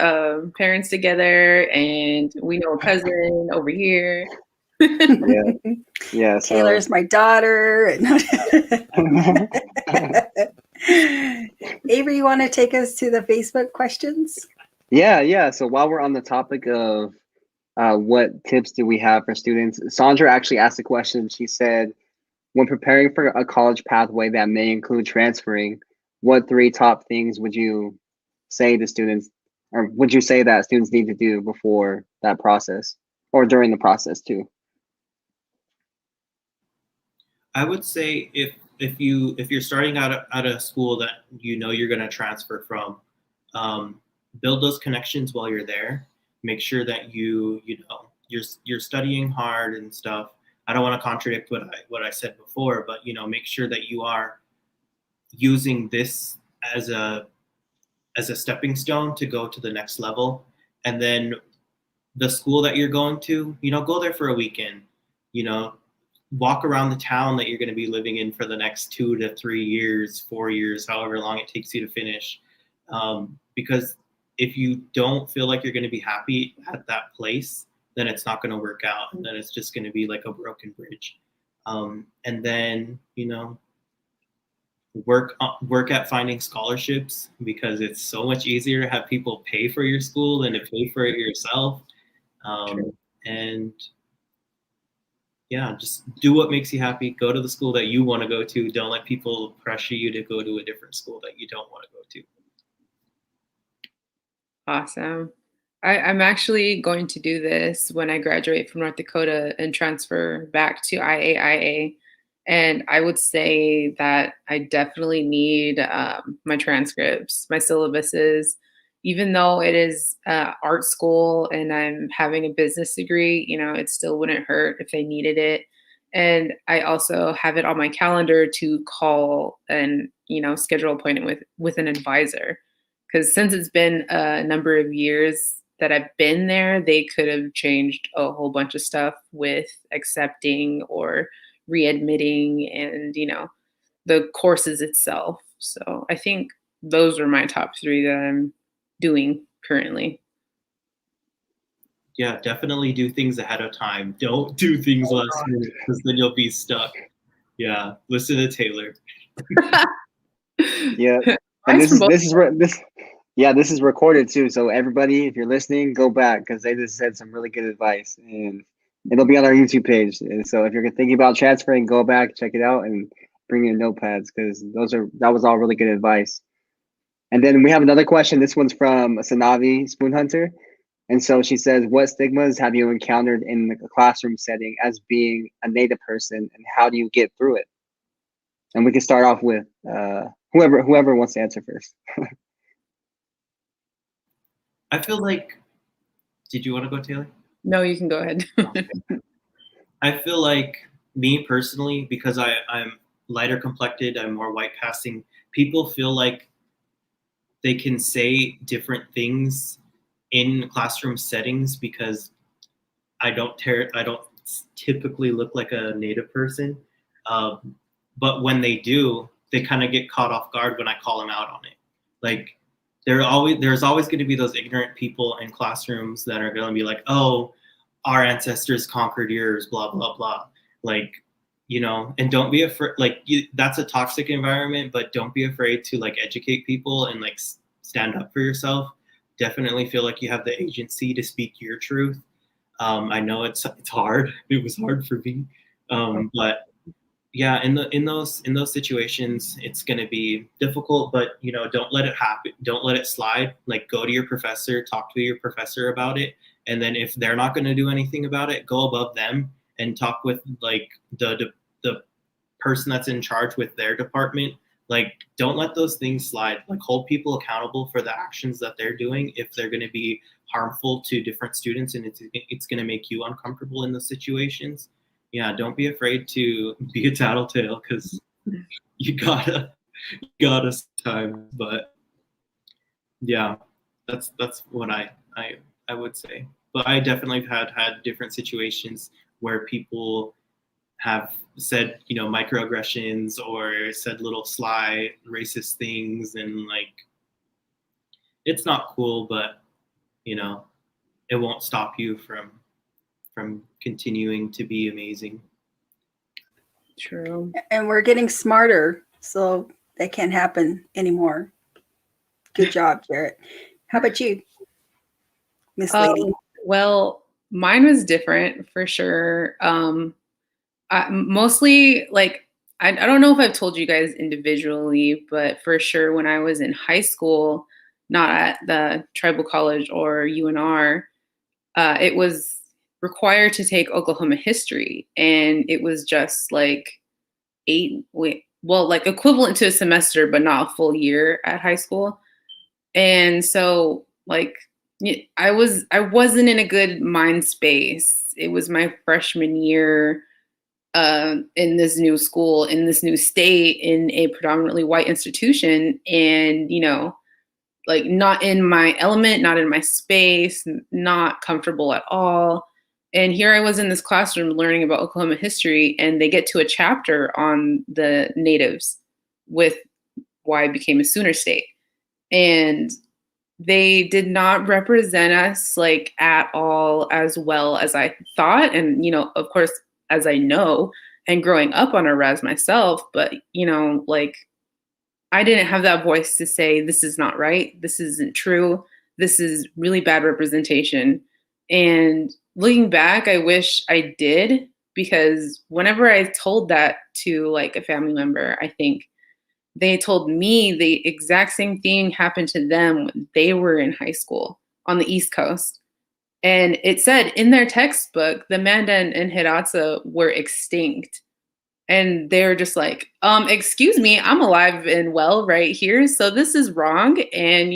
D: parents together, and we know a cousin over here.
A: yeah. So
B: Taylor's my daughter. Avery, you want to take us to the Facebook questions?
A: Yeah. So while we're on the topic of what tips do we have for students, Sandra actually asked a question. She said, when preparing for a college pathway that may include transferring, what 3 top things would you say to students, or would you say that students need to do before that process or during the process too?
C: I would say if you're starting out at a school that you know you're going to transfer from, build those connections while you're there. Make sure that you're studying hard and stuff. I don't want to contradict what I said before, but you know, make sure that you are using this as a stepping stone to go to the next level. And then the school that you're going to, you know, go there for a weekend, you know, walk around the town that you're going to be living in for the next 2 to 3 years, 4 years, however long it takes you to finish. Because if you don't feel like you're going to be happy at that place, then it's not going to work out. And then it's just going to be like a broken bridge. And then, you know, work at finding scholarships, because it's so much easier to have people pay for your school than to pay for it yourself. And yeah, just do what makes you happy. Go to the school that you want to go to. Don't let people pressure you to go to a different school that you don't want to go to.
D: Awesome. I'm actually going to do this when I graduate from North Dakota and transfer back to IAIA. And I would say that I definitely need my transcripts, my syllabuses, even though it is art school and I'm having a business degree, you know, it still wouldn't hurt if they needed it. And I also have it on my calendar to call and, schedule an appointment with an advisor. Because since it's been a number of years that I've been there, they could have changed a whole bunch of stuff with accepting or readmitting and, the courses itself. So I think those are my top 3 that I'm doing currently.
C: Yeah, definitely do things ahead of time. Don't do things last minute because then you'll be stuck. Yeah, listen to Tayloure.
A: Yeah, and this is recorded too. So everybody, if you're listening, go back because they just said some really good advice, and it'll be on our YouTube page. And so if you're thinking about transferring, go back, check it out, and bring your notepads because that was all really good advice. And then we have another question. This one's from Sanavi Spoon Hunter. And so she says, what stigmas have you encountered in the classroom setting as being a Native person, and how do you get through it? And we can start off with whoever wants to answer first.
C: I feel like, did you want to go, Taylor?
D: No, you can go ahead.
C: I feel like me personally, because I'm lighter complected, I'm more white passing, people feel like they can say different things in classroom settings because I don't typically look like a Native person. But when they do, they kind of get caught off guard when I call them out on it. Like there's always going to be those ignorant people in classrooms that are going to be like, oh, our ancestors conquered yours, blah, blah, blah. Like, and don't be afraid, that's a toxic environment, but don't be afraid to educate people and stand up for yourself. Definitely feel like you have the agency to speak your truth. I know it's hard. It was hard for me. But yeah, in those situations, it's going to be difficult, but don't let it happen. Don't let it slide. Go to your professor, talk to your professor about it. And then if they're not going to do anything about it, go above them and talk with the person that's in charge with their department. Don't let those things slide. Hold people accountable for the actions that they're doing if they're going to be harmful to different students and it's going to make you uncomfortable in those situations. Yeah, don't be afraid to be a tattletale because you gotta sometimes. But yeah, that's what I would say. But I definitely have had different situations where people have said, microaggressions or said little sly racist things, and it's not cool, but it won't stop you from continuing to be amazing.
D: True.
B: And we're getting smarter, so that can't happen anymore. Good job, Jarrette. How about you, Miss Lady?
D: Well, mine was different for sure. Mostly I don't know if I've told you guys individually, but for sure when I was in high school, not at the tribal college or UNR, it was required to take Oklahoma history, and it was just equivalent to a semester, but not a full year at high school. And so I wasn't in a good mind space. It was my freshman year in this new school, in this new state, in a predominantly white institution, and not in my element, not in my space, not comfortable at all. And here I was in this classroom learning about Oklahoma history, and they get to a chapter on the natives with why it became a Sooner state. And they did not represent us at all as well as I thought. And, of course, as I know, and growing up on a res myself, but, I didn't have that voice to say, this is not right. This isn't true. This is really bad representation. And looking back, I wish I did, because whenever I told that to a family member, I think they told me the exact same thing happened to them when they were in high school on the East Coast. And it said in their textbook, the Mandan and Hidatsa were extinct. And they're just excuse me, I'm alive and well right here. So this is wrong. And,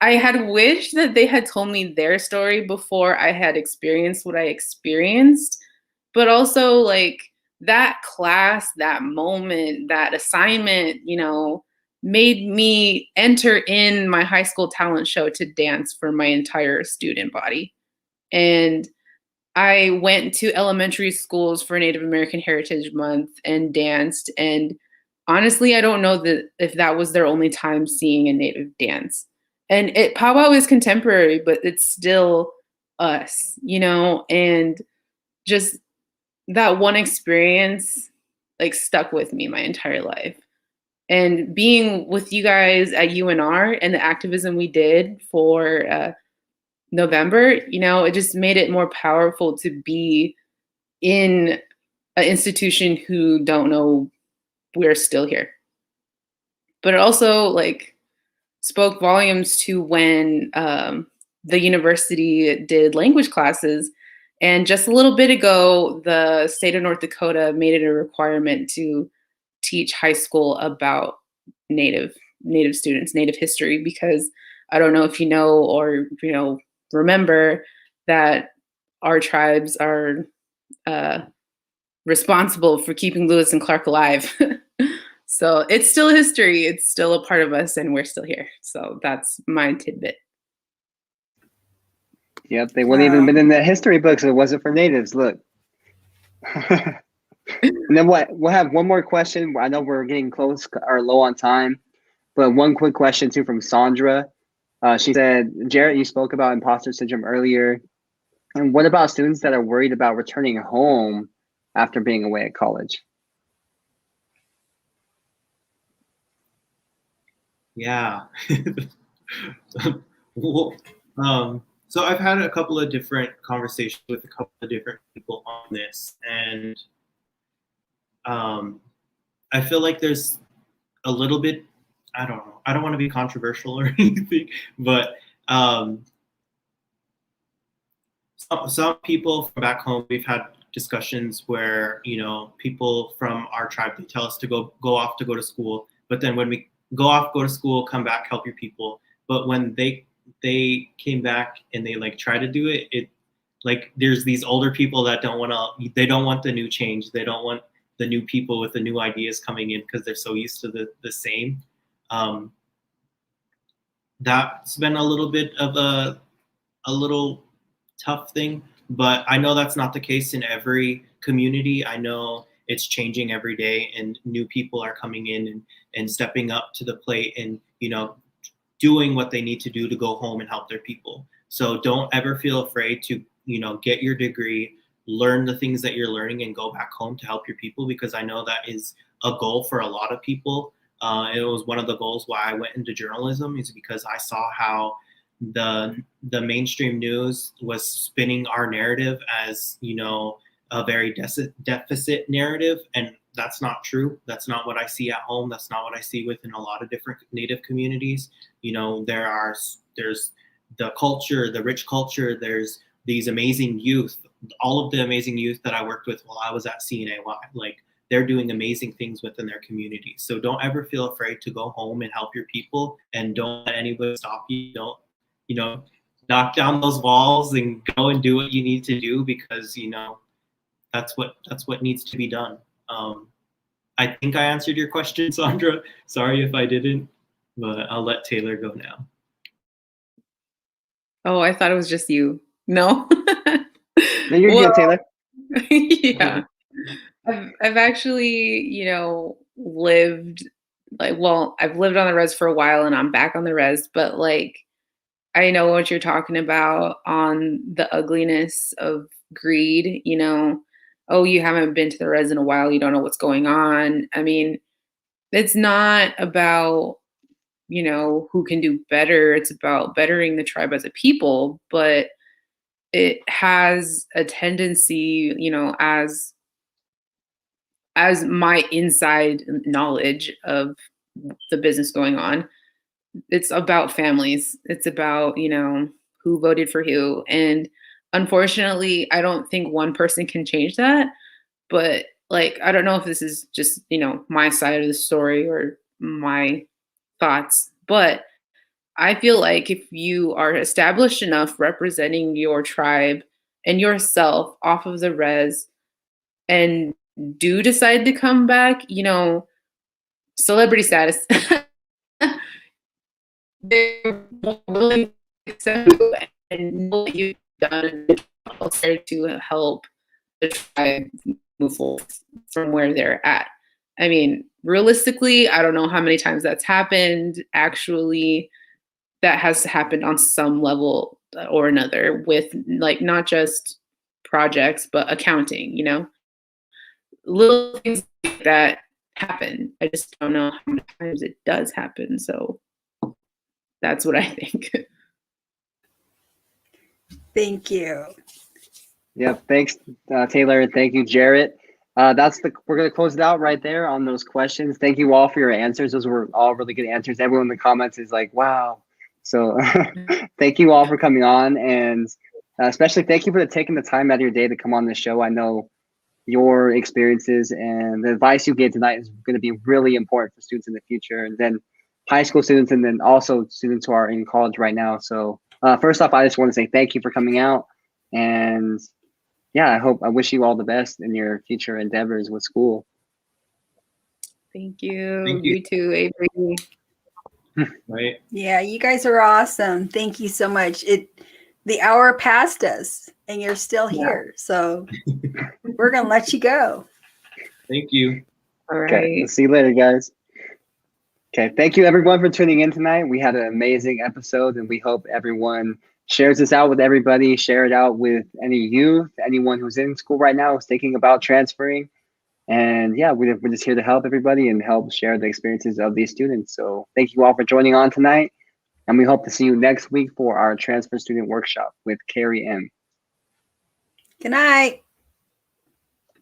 D: I had wished that they had told me their story before I had experienced what I experienced. but also like that class, that moment, that assignment, made me enter in my high school talent show to dance for my entire student body. And I went to elementary schools for Native American Heritage Month and danced. And honestly, I don't know if that was their only time seeing a Native dance. And powwow is contemporary, but it's still us, and just that one experience like stuck with me my entire life. And being with you guys at UNR and the activism we did for November, it just made it more powerful to be in an institution who don't know we're still here. But it also like spoke volumes to when the university did language classes. And just a little bit ago, the state of North Dakota made it a requirement to teach high school about Native students, Native history, because I don't know if you know or remember that our tribes are responsible for keeping Lewis and Clark alive. So it's still history. It's still a part of us, and we're still here. So that's my tidbit.
A: Yep, they wouldn't even been in the history books if it wasn't for natives. Look. And then we'll have one more question. I know we're getting close or low on time, but one quick question too from Sandra. She said, Jarrette, you spoke about imposter syndrome earlier. And what about students that are worried about returning home after being away at college?
C: Yeah. Well, so I've had a couple of different conversations with a couple of different people on this, and I feel like there's a little bit, I don't know, I don't want to be controversial or anything, but some people from back home, we've had discussions where, people from our tribe, they tell us to go off to go to school, but then when we go to school, come back, help your people. But when they came back and they like try to do it, like there's these older people that don't want the new change. They don't want the new people with the new ideas coming in because they're so used to the same. That's been a little bit of a little tough thing, but I know that's not the case in every community. I know it's changing every day, and new people are coming in and stepping up to the plate and, doing what they need to do to go home and help their people. So don't ever feel afraid to, get your degree, learn the things that you're learning, and go back home to help your people, because I know that is a goal for a lot of people. It was one of the goals why I went into journalism, is because I saw how the mainstream news was spinning our narrative as, a very deficit narrative, and that's not true. That's not what I see at home. That's not what I see within a lot of different Native communities. There's the culture, the rich culture. There's these amazing youth. All of the amazing youth that I worked with while I was at CNAY, like they're doing amazing things within their community. So don't ever feel afraid to go home and help your people, and don't let anybody stop you. Don't, knock down those walls and go and do what you need to do, because, that's what needs to be done. I think I answered your question, Sandra. Sorry if I didn't, but I'll let Taylor go now.
D: Oh, I thought it was just you. No.
A: No, you're good, Taylor.
D: Yeah. I've actually, lived I've lived on the res for a while, and I'm back on the res, but like, I know what you're talking about on the ugliness of greed, oh, you haven't been to the res in a while, you don't know what's going on. I mean, it's not about, who can do better. It's about bettering the tribe as a people, but it has a tendency, as my inside knowledge of the business going on, it's about families. It's about, who voted for who. And unfortunately, I don't think one person can change that. But like, I don't know if this is just, my side of the story or my thoughts, but I feel like if you are established enough representing your tribe and yourself off of the res, and do decide to come back, celebrity status, they're more willing to accept you and know that you've done to help the tribe move forward from where they're at. I mean, realistically, I don't know how many times that's happened. Actually, that has happened on some level or another with like not just projects, but accounting, little things like that happen. I just don't know how many times it does happen. So that's what I think.
B: Thank you.
A: Yep. Thanks, Tayloure, and thank you, Jarrette. We're gonna close it out right there on those questions. Thank you all for your answers. Those were all really good answers. Everyone in the comments is like, wow. So thank you all for coming on, and especially thank you for taking the time out of your day to come on the show. I know your experiences and the advice you gave tonight is going to be really important for students in the future, and then high school students, and then also students who are in college right now. So first off, I just want to say thank you for coming out, and yeah, I wish you all the best in your future endeavors with school.
D: Thank you.
C: Thank you.
D: You too, Avery.
C: Right.
B: Yeah, you guys are awesome. Thank you so much. The hour passed us and you're still here. So we're going to let you go.
C: Thank you.
D: All right.
A: Okay, we'll see you later, guys. Okay, thank you everyone for tuning in tonight. We had an amazing episode, and we hope everyone shares this out with everybody, share it out with any youth, anyone who's in school right now who's thinking about transferring. And yeah, we're just here to help everybody and help share the experiences of these students. So thank you all for joining on tonight. And we hope to see you next week for our transfer student workshop with Carrie M.
B: Good night.